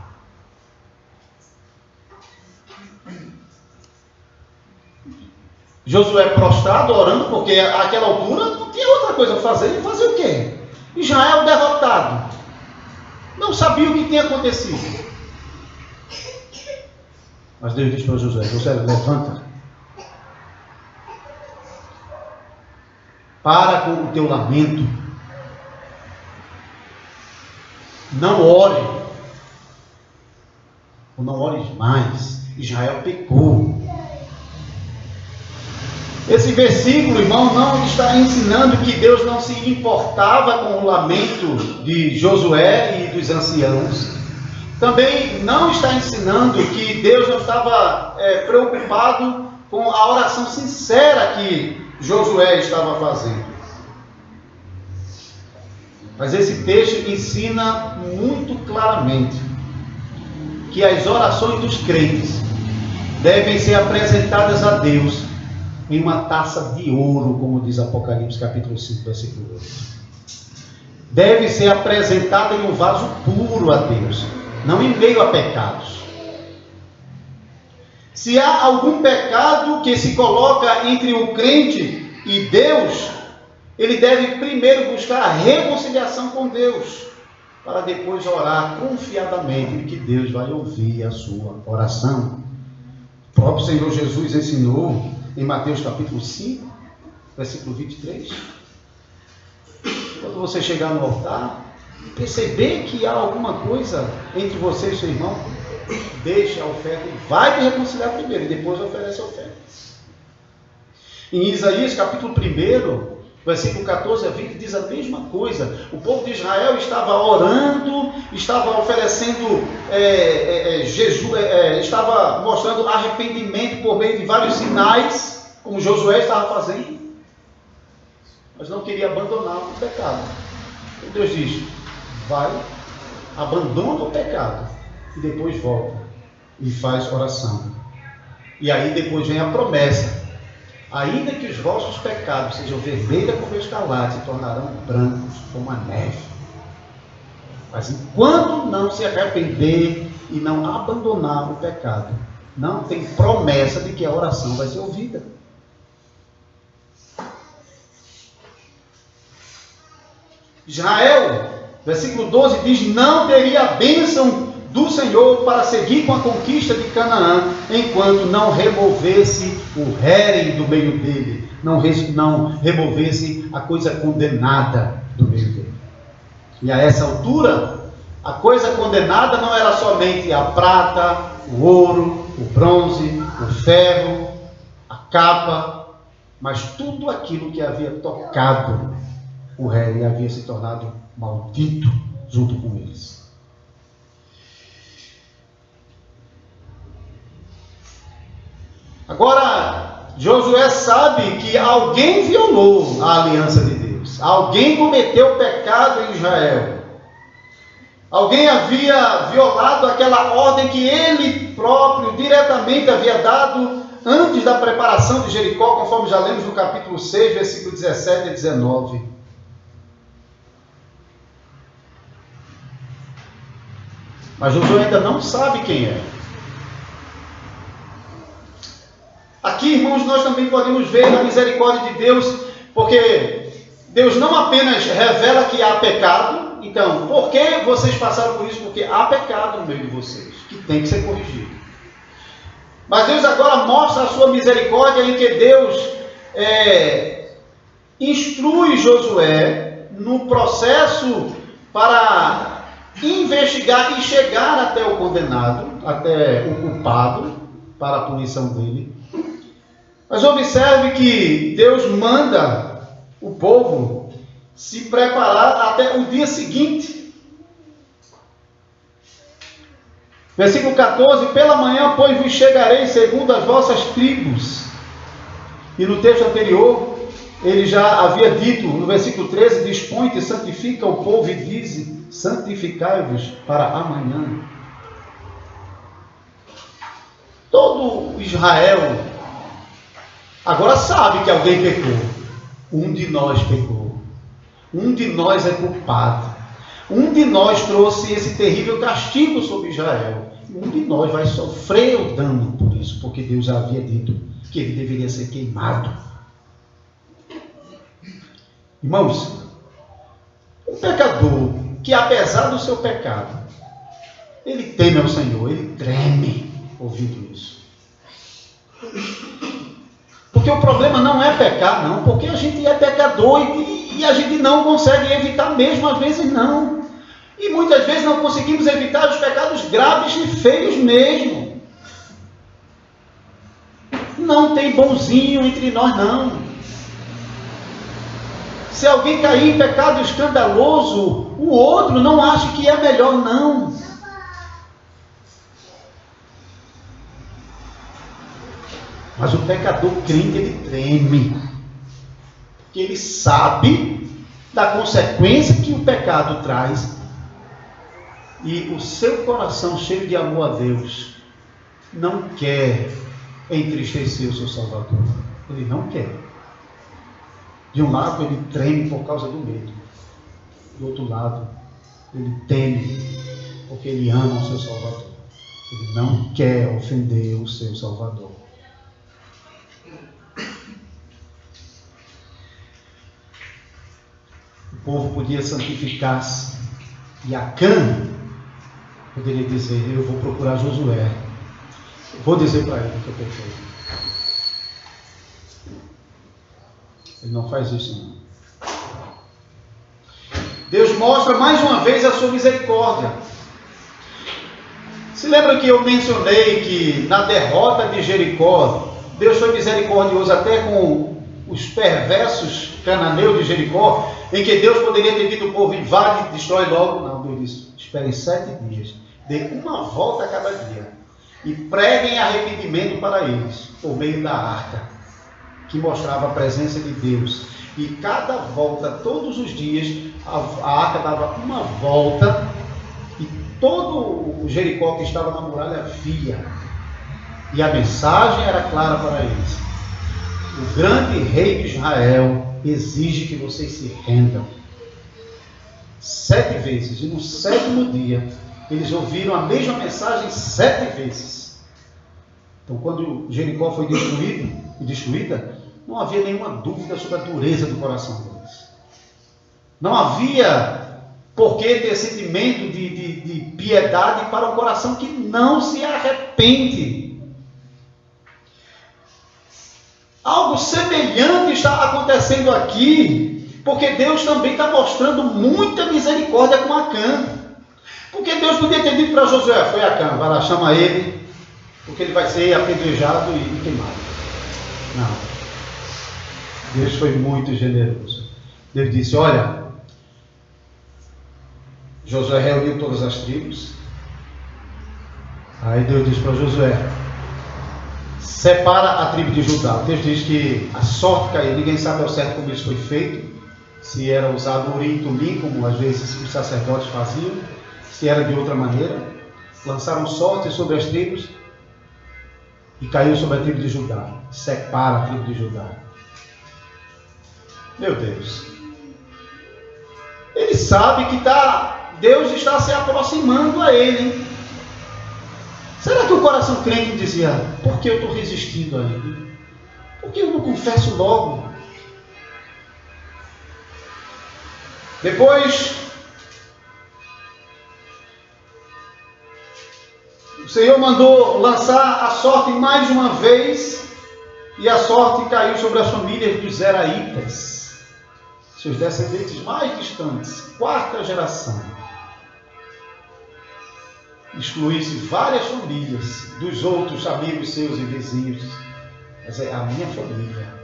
Josué prostrado, orando, porque àquela altura não tinha outra coisa a fazer. E fazer o quê? Israel derrotado. Não sabia o que tinha acontecido. Mas Deus disse para Josué: Josué, levanta. Para com o teu lamento. Não ore. Ou não ores mais. Israel pecou. Esse versículo, irmão, não está ensinando que Deus não se importava com o lamento de Josué e dos anciãos. Também não está ensinando que Deus não estava preocupado com a oração sincera que Josué estava fazendo. Mas esse texto ensina muito claramente que as orações dos crentes devem ser apresentadas a Deus em uma taça de ouro, como diz Apocalipse capítulo 5, versículo 8. Deve ser apresentada em um vaso puro a Deus, não em meio a pecados. Se há algum pecado que se coloca entre o crente e Deus, ele deve primeiro buscar a reconciliação com Deus, para depois orar confiadamente que Deus vai ouvir a sua oração. O próprio Senhor Jesus ensinou em Mateus capítulo 5, versículo 23. Quando você chegar no altar, perceber que há alguma coisa entre você e seu irmão, deixe a oferta e vai te reconciliar primeiro, e depois oferece a oferta. Em Isaías capítulo 1, versículo 14 a 20, diz a mesma coisa. O povo de Israel estava orando, estava oferecendo estava mostrando arrependimento por meio de vários sinais, como Josué estava fazendo, mas não queria abandonar o pecado. Então Deus diz: vai, abandona o pecado e depois volta e faz oração. E aí depois vem a promessa: ainda que os vossos pecados sejam vermelhos como o escarlate, se tornarão brancos como a neve. Mas enquanto não se arrepender e não abandonar o pecado, não tem promessa de que a oração vai ser ouvida. Israel, versículo 12, diz: não teria a bênção do Senhor para seguir com a conquista de Canaã, enquanto não removesse o hérem do meio dele, não removesse a coisa condenada. do meio dele. E a essa altura, a coisa condenada não era somente a prata, o ouro, o bronze, o ferro, a capa, mas tudo aquilo que havia tocado o rei havia se tornado maldito junto com eles. Agora, Josué sabe que alguém violou a aliança de Deus. Alguém cometeu pecado em Israel. Alguém havia violado aquela ordem que ele próprio diretamente havia dado antes da preparação de Jericó, conforme já lemos no capítulo 6, versículo 17 e 19. Mas Josué ainda não sabe quem é. Aqui, irmãos, nós também podemos ver a misericórdia de Deus, porque Deus não apenas revela que há pecado. Então, por que vocês passaram por isso? Porque há pecado no meio de vocês, que tem que ser corrigido. Mas Deus agora mostra a sua misericórdia em que Deus instrui Josué no processo para investigar e chegar até o condenado, até o culpado, para a punição dele. Mas observe que Deus manda o povo se preparar até o dia seguinte. Versículo 14: pela manhã, pois, vos chegarei segundo as vossas tribos. E no texto anterior, ele já havia dito, no versículo 13, dispõe-te, santifica o povo e dize, santificai-vos para amanhã. Todo Israel agora sabe que alguém pecou. Um de nós pecou. Um de nós é culpado. Um de nós trouxe esse terrível castigo sobre Israel. Um de nós vai sofrer o dano por isso, porque Deus havia dito que ele deveria ser queimado. Irmãos, um pecador que, apesar do seu pecado, ele teme ao Senhor, ele treme ouvindo isso. Porque o problema não é pecar, não, porque a gente é pecador e a gente não consegue evitar mesmo, às vezes não. E muitas vezes não conseguimos evitar os pecados graves e feios mesmo. Não tem bonzinho entre nós, não. Se alguém cair em pecado escandaloso, o outro não acha que é melhor, não. Mas o pecador crente, ele treme. Porque ele sabe da consequência que o pecado traz. E o seu coração cheio de amor a Deus não quer entristecer o seu Salvador. Ele não quer. De um lado, ele treme por causa do medo. Do outro lado, ele teme porque ele ama o seu Salvador. Ele não quer ofender o seu Salvador. O povo podia santificar-se. E Acã poderia dizer, eu vou procurar Josué. Eu vou dizer para ele que eu pequei. Ele não faz isso, não. Deus mostra mais uma vez a sua misericórdia. Se lembra que eu mencionei que na derrota de Jericó, Deus foi misericordioso até com os perversos cananeus de Jericó, em que Deus poderia ter dito o povo, invade e destrói logo. Não, Deus disse, esperem 7 dias, dê uma volta a cada dia e preguem arrependimento para eles, por meio da arca, que mostrava a presença de Deus. E cada volta, todos os dias, a arca dava uma volta e todo o Jericó que estava na muralha via. E a mensagem era clara para eles. O grande rei de Israel exige que vocês se rendam. 7 vezes. E no 7º dia, eles ouviram a mesma mensagem 7 vezes. Então, quando Jericó foi destruída, não havia nenhuma dúvida sobre a dureza do coração deles. Não havia por que ter sentimento de piedade para um coração que não se arrepende. Algo semelhante está acontecendo aqui Porque Deus também está mostrando muita misericórdia com Acã. Porque Deus podia ter dito para Josué: foi Acã, vai lá, chama ele, porque ele vai ser apedrejado e queimado. Não. Deus foi muito generoso. Deus disse: olha, Josué reuniu todas as tribos. Aí Deus disse para Josué: separa a tribo de Judá. O texto diz que a sorte caiu. Ninguém sabe ao certo como isso foi feito. Se era usado urim e tumim, como às vezes os sacerdotes faziam, se era de outra maneira. Lançaram sorte sobre as tribos e caiu sobre a tribo de Judá. Separa a tribo de Judá. Meu Deus. Ele sabe que Deus está se aproximando a ele, hein? Será que o coração crente dizia: por que eu estou resistindo a ele? Por que eu não confesso logo? Depois, o Senhor mandou lançar a sorte mais uma vez, e a sorte caiu sobre as famílias dos Zeraitas, seus descendentes mais distantes, quarta geração. Excluísse várias famílias dos outros amigos seus e vizinhos, mas é a minha família.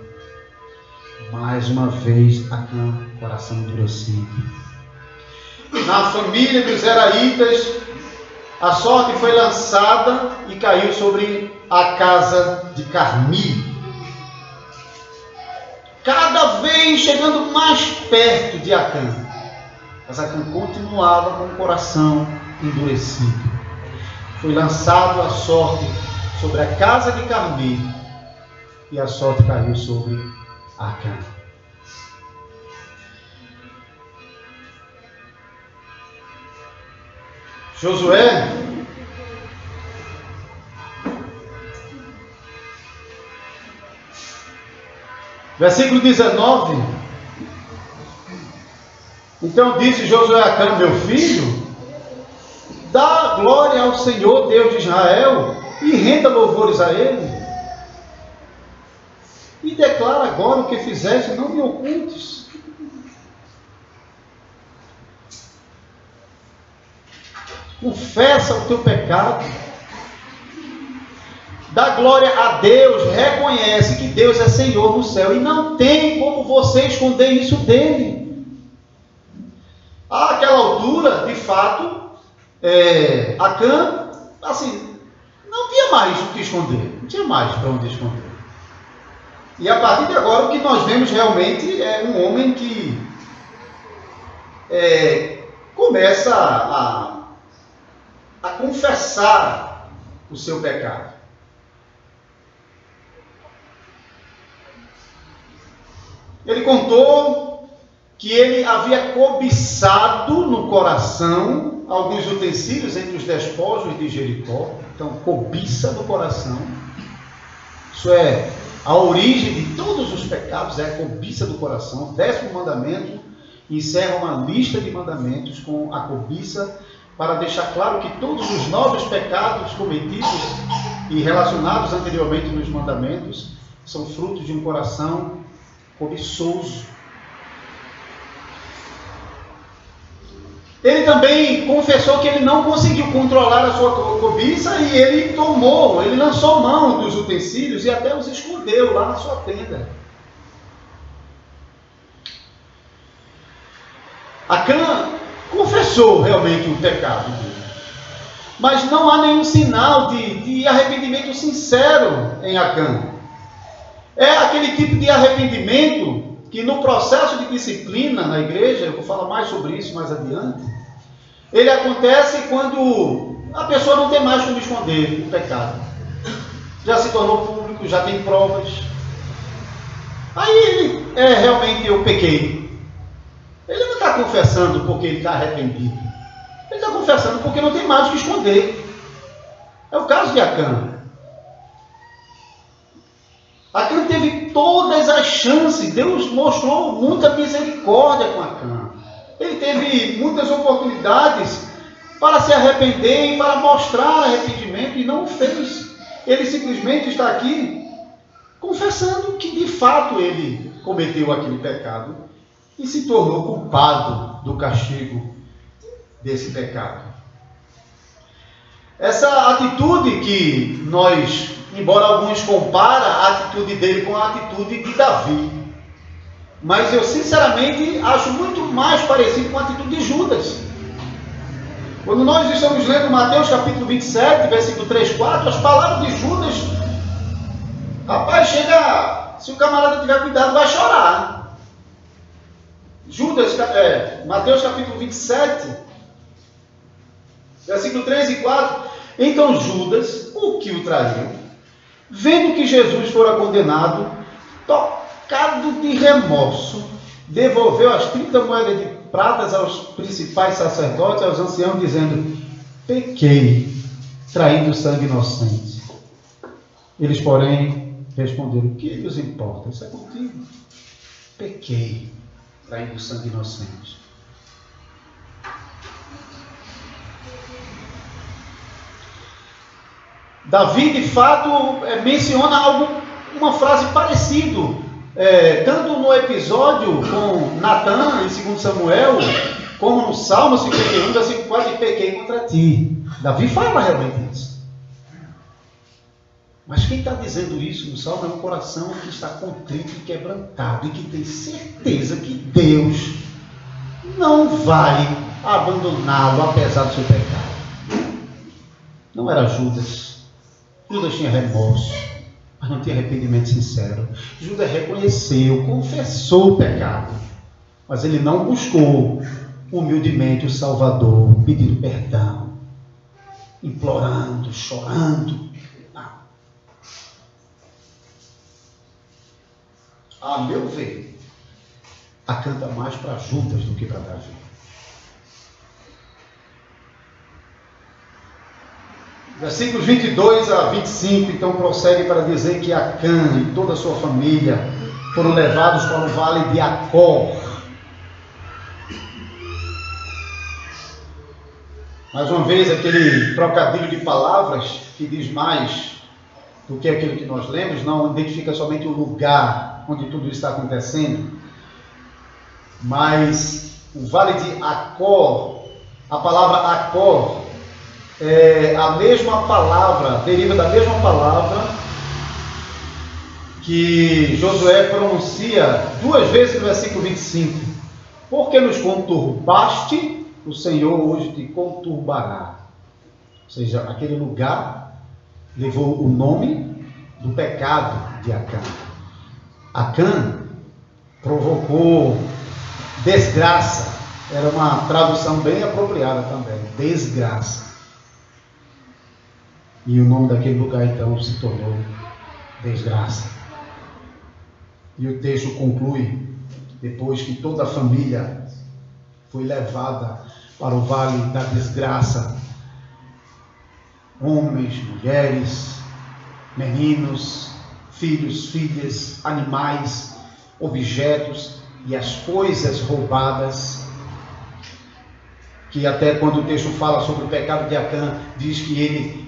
Mais uma vez, Acã, coração endurecido. Na família dos Zeraitas, a sorte foi lançada e caiu sobre a casa de Carmi. Cada vez chegando mais perto de Acã. Mas Acã continuava com o coração endurecido. Foi lançado a sorte sobre a casa de Carmi, e a sorte caiu sobre Acã. Josué versículo 19. Então disse Josué a Acã: meu filho, dá glória ao Senhor Deus de Israel e renda louvores a Ele. E declara agora o que fizeste, não me ocultes. Confessa o teu pecado. Dá glória a Deus, reconhece que Deus é Senhor no céu e não tem como você esconder isso dele. Àquela altura, de fato, Acã, assim, não tinha mais o que esconder, não tinha mais para onde esconder. E a partir de agora, o que nós vemos realmente é um homem que começa a confessar o seu pecado. Ele contou que ele havia cobiçado no coração alguns utensílios entre os despojos de Jericó. Então, cobiça no coração. Isso é a origem de todos os pecados, é a cobiça do coração. O 10º mandamento encerra uma lista de mandamentos com a cobiça, para deixar claro que todos os 9 pecados cometidos e relacionados anteriormente nos mandamentos são frutos de um coração cobiçoso. Ele também confessou que ele não conseguiu controlar a sua cobiça e ele lançou mão dos utensílios e até os escondeu lá na sua tenda. Acã confessou realmente o pecado dele, mas não há nenhum sinal de arrependimento sincero em Acã. É aquele tipo de arrependimento que no processo de disciplina na igreja, eu vou falar mais sobre isso mais adiante, ele acontece quando a pessoa não tem mais como esconder o pecado. Já se tornou público, já tem provas. Aí ele realmente eu pequei. Ele não está confessando porque ele está arrependido. Ele está confessando porque não tem mais o que esconder. É o caso de Acã. Acã teve todas as chances. Deus mostrou muita misericórdia com Acã. Ele teve muitas oportunidades para se arrepender e para mostrar arrependimento e não o fez. Ele simplesmente está aqui confessando que de fato ele cometeu aquele pecado e se tornou culpado do castigo desse pecado. Essa atitude que nós, embora alguns comparem a atitude dele com a atitude de Davi, mas eu sinceramente acho muito mais parecido com a atitude de Judas. Quando nós estamos lendo Mateus capítulo 27, versículo 3, 4, as palavras de Judas, rapaz, chega, se o camarada tiver cuidado, vai chorar. Judas, Mateus capítulo 27, versículo 3 e 4, então Judas, o que o traiu, vendo que Jesus fora condenado, tocado de remorso, devolveu as 30 moedas de pratas aos principais sacerdotes, aos anciãos, dizendo: pequei, traindo sangue inocente. Eles, porém, responderam: o que nos importa? Isso é contigo. Pequei, traindo sangue inocente. Davi, de fato, menciona uma frase parecida, tanto no episódio com Natã, em 2 Samuel, como no Salmo 51, versículo 4, pequei contra ti. Davi fala realmente isso. Mas quem está dizendo isso no Salmo é um coração que está contrito e quebrantado, e que tem certeza que Deus não vai abandoná-lo apesar do seu pecado. Não era Judas. Judas tinha remorso, mas não tinha arrependimento sincero. Judas reconheceu, confessou o pecado, mas ele não buscou humildemente o Salvador, pedindo perdão, implorando, chorando. Não. A meu ver, acanta mais para Judas do que para Davi. Versículos 22 a 25, então, prossegue para dizer que Acã e toda a sua família foram levados para o vale de Acor. Mais uma vez, aquele trocadilho de palavras que diz mais do que aquilo que nós lemos, não identifica somente o lugar onde tudo está acontecendo, mas o vale de Acor, a palavra Acor, a mesma palavra, deriva da mesma palavra que Josué pronuncia 2 vezes no versículo 25. Porque nos conturbaste, o Senhor hoje te conturbará. Ou seja, aquele lugar levou o nome do pecado de Acã. Acã provocou desgraça. Era uma tradução bem apropriada também, desgraça. E o nome daquele lugar então se tornou desgraça. E o texto conclui, depois que toda a família foi levada para o vale da desgraça, homens, mulheres, meninos, filhos, filhas, animais, objetos e as coisas roubadas, que até quando o texto fala sobre o pecado de Acã, diz que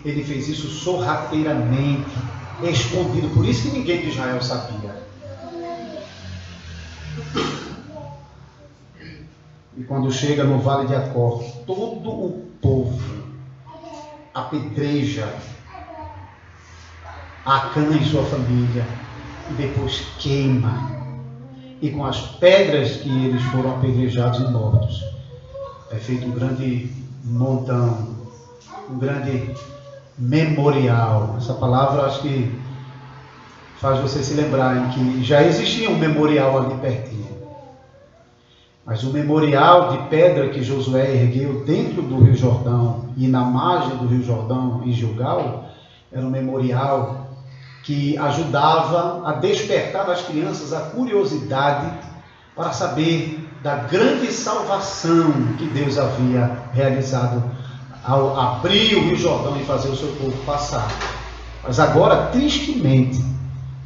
ele fez isso sorrateiramente, escondido, por isso que ninguém de Israel sabia. E quando chega no vale de Acor, todo o povo apedreja Acã e sua família, e depois queima, e com as pedras que eles foram apedrejados e mortos, é feito um grande montão, um grande memorial. Essa palavra acho que faz vocês se lembrarem que já existia um memorial ali pertinho. Mas o memorial de pedra que Josué ergueu dentro do Rio Jordão e na margem do Rio Jordão, em Gilgal, era um memorial que ajudava a despertar nas crianças a curiosidade para saber da grande salvação que Deus havia realizado ao abrir o Rio Jordão e fazer o seu povo passar. Mas agora, tristemente,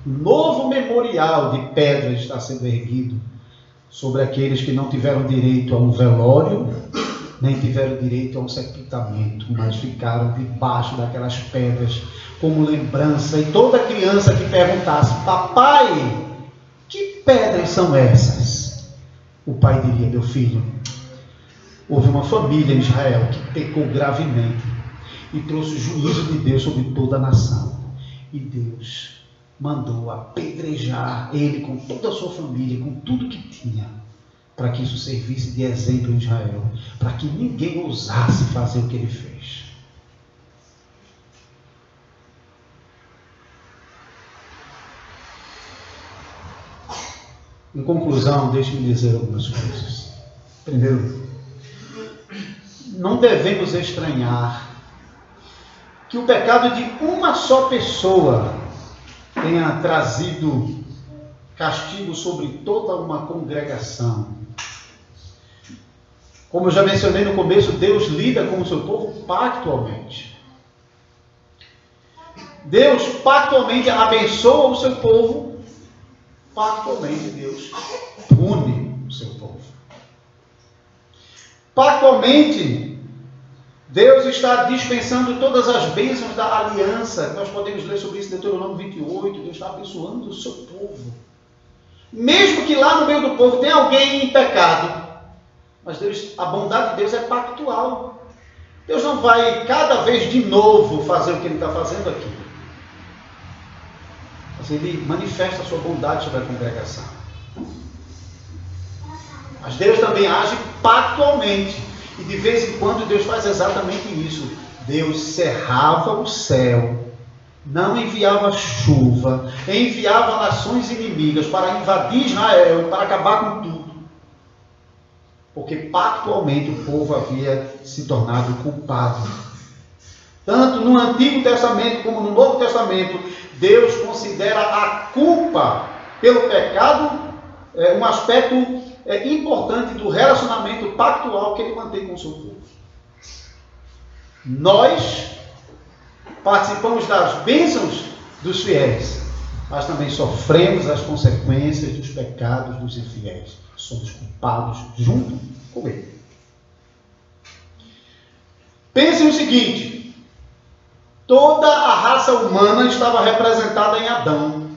um novo memorial de pedra está sendo erguido sobre aqueles que não tiveram direito a um velório, nem tiveram direito a um sepultamento, mas ficaram debaixo daquelas pedras como lembrança. E toda criança que perguntasse: papai, que pedras são essas? o pai diria: meu filho, houve uma família em Israel que pecou gravemente e trouxe o juízo de Deus sobre toda a nação. E Deus mandou apedrejar ele com toda a sua família, com tudo que tinha, para que isso servisse de exemplo em Israel, para que ninguém ousasse fazer o que ele fez. Em conclusão, deixe-me dizer algumas coisas. Primeiro, não devemos estranhar que o pecado de uma só pessoa tenha trazido castigo sobre toda uma congregação. Como eu já mencionei no começo, Deus lida com o seu povo pactualmente. Deus pactualmente abençoa o seu povo, pactualmente Deus pune o seu povo. Pactualmente, Deus está dispensando todas as bênçãos da aliança. Nós podemos ler sobre isso em Deuteronômio 28. Deus está abençoando o seu povo. Mesmo que lá no meio do povo tenha alguém em pecado, mas Deus, a bondade de Deus é pactual. Deus não vai cada vez de novo fazer o que Ele está fazendo aqui. Mas Ele manifesta a sua bondade sobre a congregação. Mas Deus também age pactualmente. E de vez em quando Deus faz exatamente isso. Deus cerrava o céu, não enviava chuva, enviava nações inimigas para invadir Israel, para acabar com tudo. Porque pactualmente o povo havia se tornado culpado. Tanto no Antigo Testamento como no Novo Testamento, Deus considera a culpa pelo pecado um aspecto importante do relacionamento pactual que Ele mantém com o seu povo. Nós participamos das bênçãos dos fiéis, mas também sofremos as consequências dos pecados dos infiéis. Somos culpados junto com Ele. Pense o seguinte: toda a raça humana estava representada em Adão.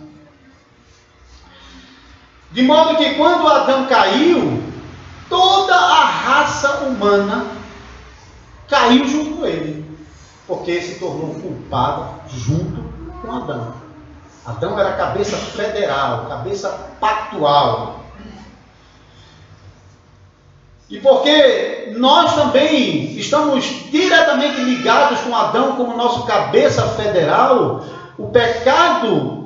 De modo que quando Adão caiu, toda a raça humana caiu junto com ele, porque se tornou culpada junto com Adão. Adão era a cabeça federal, cabeça pactual. E porque nós também estamos diretamente ligados com Adão como nosso cabeça federal, o pecado,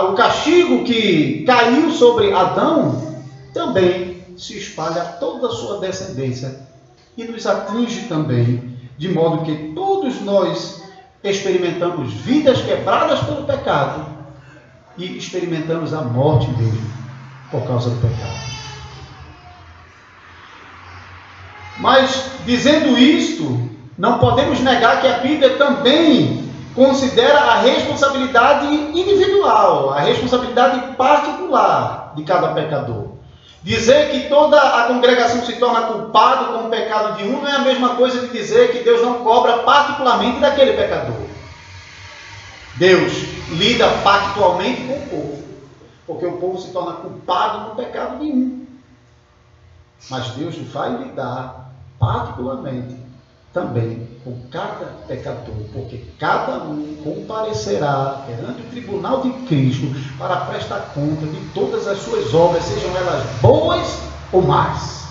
o castigo que caiu sobre Adão também se espalha a toda a sua descendência e nos atinge também, de modo que todos nós experimentamos vidas quebradas pelo pecado e experimentamos a morte mesmo por causa do pecado. Mas, dizendo isto, não podemos negar que a Bíblia também considera a responsabilidade individual, a responsabilidade particular de cada pecador. Dizer que toda a congregação se torna culpada com o pecado de um não é a mesma coisa de dizer que Deus não cobra particularmente daquele pecador. Deus lida pactualmente com o povo, porque o povo se torna culpado com o pecado de um. Mas Deus vai lidar particularmente também com cada pecador, porque cada um comparecerá perante o tribunal de Cristo para prestar conta de todas as suas obras, sejam elas boas ou más.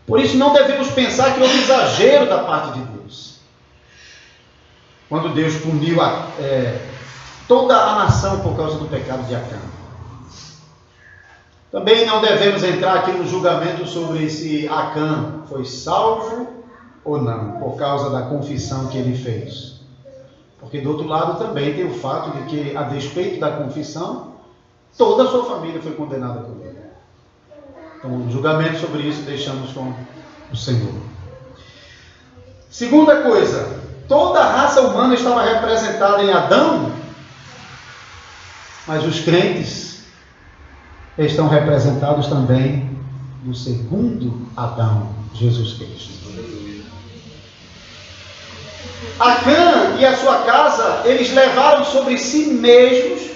Por isso não devemos pensar que houve exagero da parte de Deus, quando Deus puniu toda a nação por causa do pecado de Acã. Também não devemos entrar aqui no julgamento sobre se Acã foi salvo ou não, por causa da confissão que ele fez. Porque do outro lado também tem o fato de que, a despeito da confissão, toda a sua família foi condenada por ele. Então, o julgamento sobre isso deixamos com o Senhor. Segunda coisa, toda a raça humana estava representada em Adão, mas os crentes estão representados também no segundo Adão, Jesus Cristo. Acã e a sua casa, eles levaram sobre si mesmos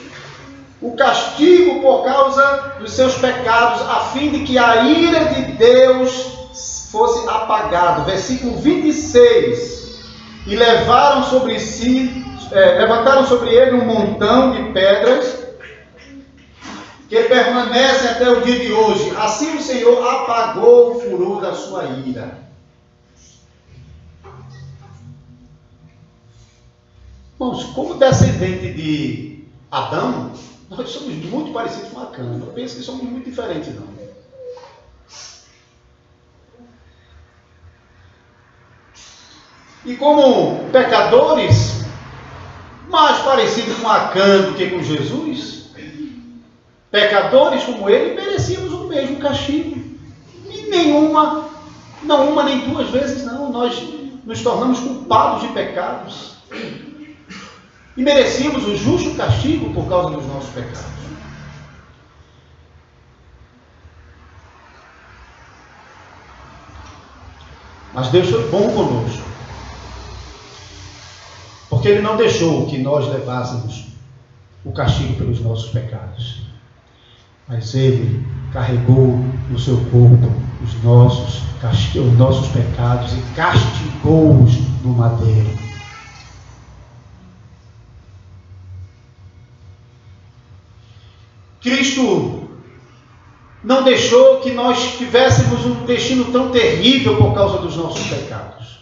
o castigo por causa dos seus pecados, a fim de que a ira de Deus fosse apagada. Versículo 26. E levantaram sobre ele um montão de pedras que permanecem até o dia de hoje. Assim o Senhor apagou o furor da sua ira. Irmãos, como descendente de Adão, nós somos muito parecidos com Acã. Não penso que somos muito diferentes, não. E como pecadores, mais parecidos com Acã do que com Jesus, pecadores como ele, merecíamos o mesmo castigo. E não uma nem duas vezes, não. Nós nos tornamos culpados de pecados. E merecíamos o justo castigo por causa dos nossos pecados. Mas Deus foi bom conosco. Porque Ele não deixou que nós levássemos o castigo pelos nossos pecados. Mas Ele carregou no seu corpo os nossos pecados e castigou-os no madeiro. Cristo não deixou que nós tivéssemos um destino tão terrível por causa dos nossos pecados.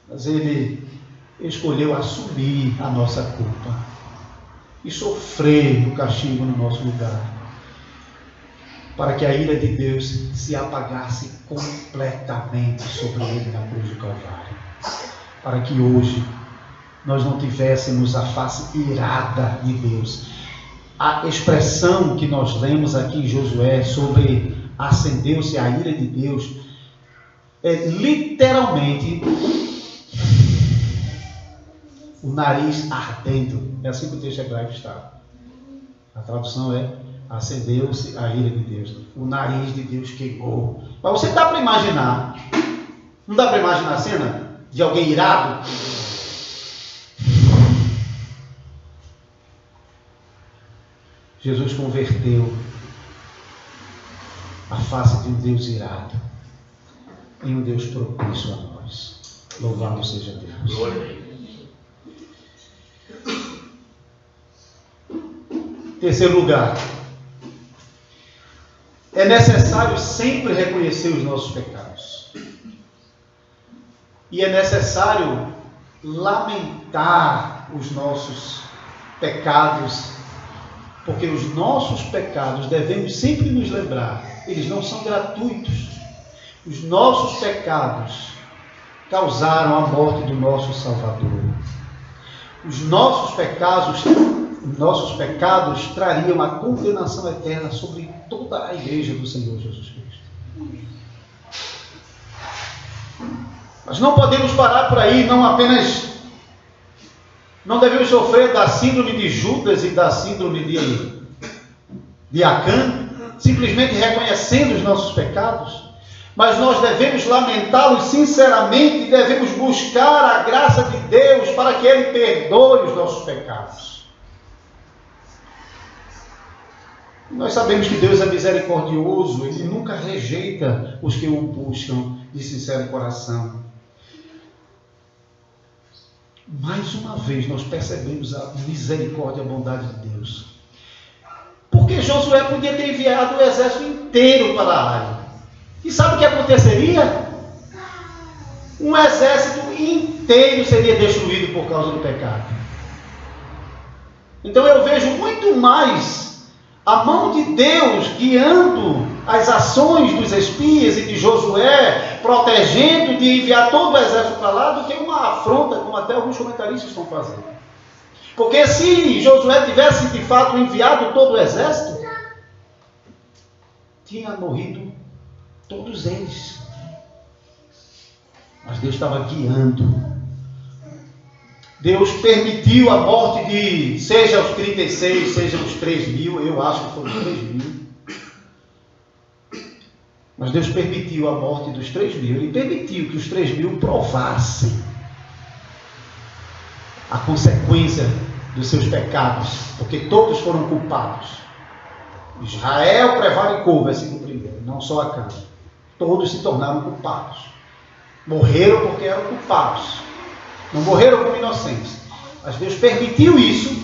Mas Ele escolheu assumir a nossa culpa e sofrer o castigo no nosso lugar, para que a ira de Deus se apagasse completamente sobre Ele na cruz do Calvário. Para que hoje nós não tivéssemos a face irada de Deus. A expressão que nós lemos aqui em Josué sobre acendeu-se a ira de Deus é literalmente o nariz ardendo. É assim que o texto hebraico está. A tradução é: acendeu-se a ira de Deus. O nariz de Deus queimou. Mas você dá para imaginar? Não dá para imaginar a cena de alguém irado? Jesus converteu a face de um Deus irado em um Deus propício a nós. Louvado seja Deus. Terceiro lugar, é necessário sempre reconhecer os nossos pecados. E é necessário lamentar os nossos pecados, porque os nossos pecados, devemos sempre nos lembrar, eles não são gratuitos. Os nossos pecados causaram a morte do nosso Salvador. Os nossos pecados trariam a condenação eterna sobre toda a igreja do Senhor Jesus Cristo. Mas não podemos parar por aí, não devemos sofrer da síndrome de Judas e da síndrome de Acã, simplesmente reconhecendo os nossos pecados, mas nós devemos lamentá-los sinceramente e devemos buscar a graça de Deus para que Ele perdoe os nossos pecados. Nós sabemos que Deus é misericordioso, Ele nunca rejeita os que o buscam de sincero coração. Mais uma vez nós percebemos a misericórdia e a bondade de Deus. Porque Josué podia ter enviado o exército inteiro para a área. E sabe o que aconteceria? Um exército inteiro seria destruído por causa do pecado. Então eu vejo muito mais a mão de Deus guiando as ações dos espias e de Josué, protegendo de enviar todo o exército para lá, do que uma afronta, como até alguns comentaristas estão fazendo. Porque se Josué tivesse de fato enviado todo o exército, tinha morrido todos eles. Mas Deus estava guiando. Deus permitiu a morte de, seja os 36, seja os 3.000, eu acho que foram 3.000. Mas Deus permitiu a morte dos 3.000. Ele permitiu que os 3.000 provassem a consequência dos seus pecados, porque todos foram culpados. Israel prevaricou, versículo 1, não só Acã. Todos se tornaram culpados. Morreram porque eram culpados. Não morreram como inocentes. Mas Deus permitiu isso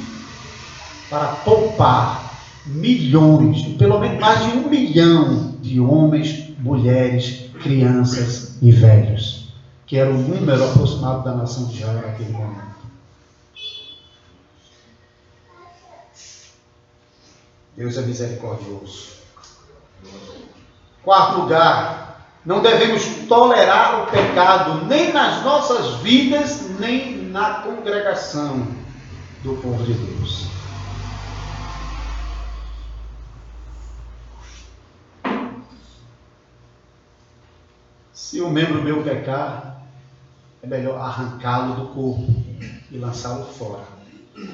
para poupar milhões, pelo menos mais de 1 milhão de homens, mulheres, crianças e velhos, que era o número aproximado da nação de Israel naquele momento. Deus é misericordioso. Quarto lugar, não devemos tolerar o pecado nem nas nossas vidas, nem na congregação do povo de Deus. Se um membro meu pecar, é melhor arrancá-lo do corpo e lançá-lo fora,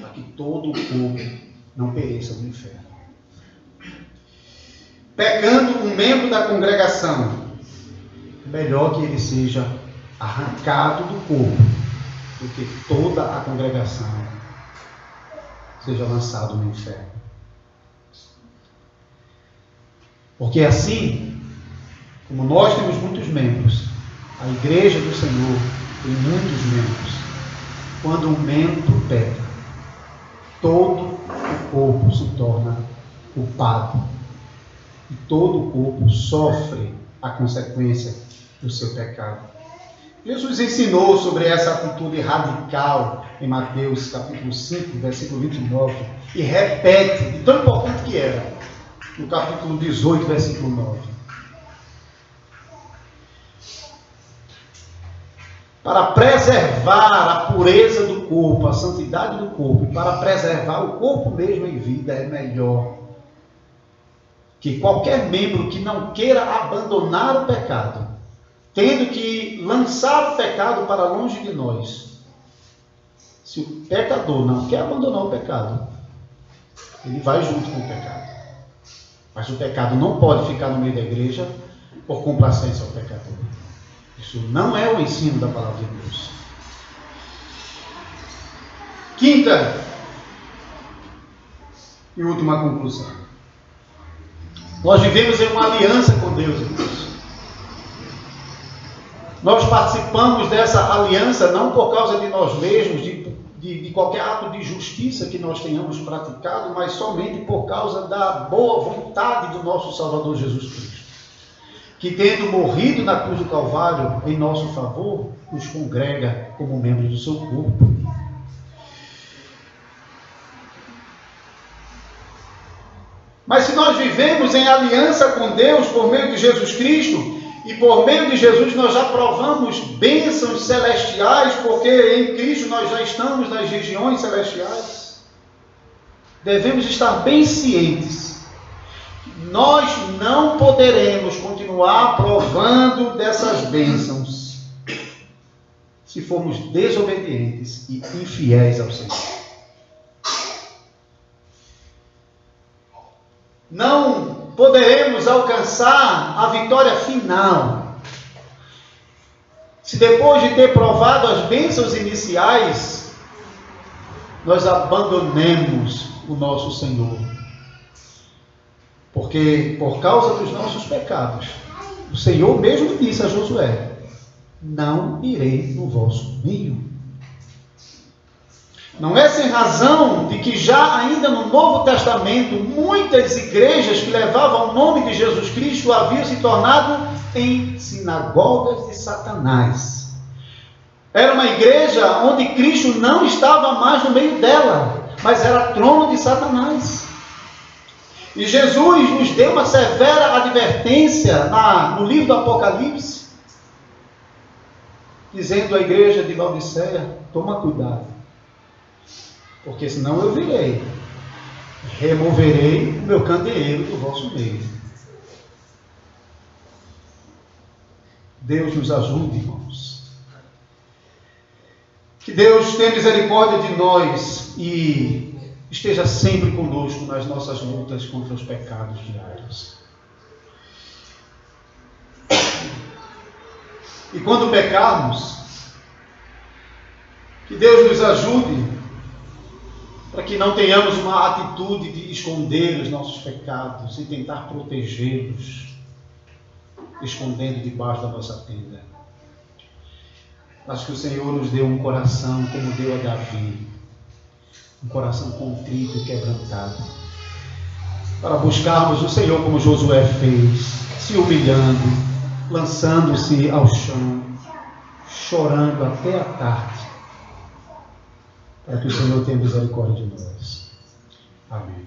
para que todo o corpo não pereça no inferno. Pecando um membro da congregação, é melhor que ele seja arrancado do corpo, do que toda a congregação seja lançado no inferno. Porque assim, como nós temos muitos membros, a igreja do Senhor tem muitos membros. Quando um membro peca, todo o corpo se torna culpado. E todo o corpo sofre a consequência do seu pecado. Jesus ensinou sobre essa atitude radical em Mateus capítulo 5, versículo 29, e repete, de tão importante que era, no capítulo 18, versículo 9. Para preservar a pureza do corpo, a santidade do corpo, e para preservar o corpo mesmo em vida, é melhor que qualquer membro que não queira abandonar o pecado, tendo que lançar o pecado para longe de nós. Se o pecador não quer abandonar o pecado, ele vai junto com o pecado. Mas o pecado não pode ficar no meio da igreja por complacência ao pecador. Isso não é o ensino da palavra de Deus. Quinta e última conclusão. Nós vivemos em uma aliança com Deus, irmãos. Nós participamos dessa aliança não por causa de nós mesmos, de qualquer ato de justiça que nós tenhamos praticado, mas somente por causa da boa vontade do nosso Salvador Jesus Cristo, que tendo morrido na cruz do Calvário em nosso favor, nos congrega como membros do seu corpo. Mas se nós vivemos em aliança com Deus por meio de Jesus Cristo, e por meio de Jesus nós já provamos bênçãos celestiais, porque em Cristo nós já estamos nas regiões celestiais, devemos estar bem cientes. Nós não poderemos continuar provando dessas bênçãos se formos desobedientes e infiéis ao Senhor. Não poderemos alcançar a vitória final se depois de ter provado as bênçãos iniciais, nós abandonemos o nosso Senhor. Porque por causa dos nossos pecados, o Senhor mesmo disse a Josué: não irei no vosso meio. Não é sem razão de que já ainda no Novo Testamento, muitas igrejas que levavam o nome de Jesus Cristo haviam se tornado em sinagogas de Satanás. Era uma igreja onde Cristo não estava mais no meio dela, mas era trono de Satanás. E Jesus nos deu uma severa advertência no livro do Apocalipse, dizendo à igreja de Laodiceia: toma cuidado, porque senão eu virei, removerei o meu candeeiro do vosso meio. Deus nos ajude, irmãos. Que Deus tenha misericórdia de nós e esteja sempre conosco nas nossas lutas contra os pecados diários. E quando pecarmos, que Deus nos ajude para que não tenhamos uma atitude de esconder os nossos pecados e tentar protegê-los, escondendo debaixo da nossa tenda. Mas que o Senhor nos dê um coração como deu a Davi, um coração contrito e quebrantado, para buscarmos o Senhor como Josué fez, se humilhando, lançando-se ao chão, chorando até a tarde, para que o Senhor tenha misericórdia de nós. Amém.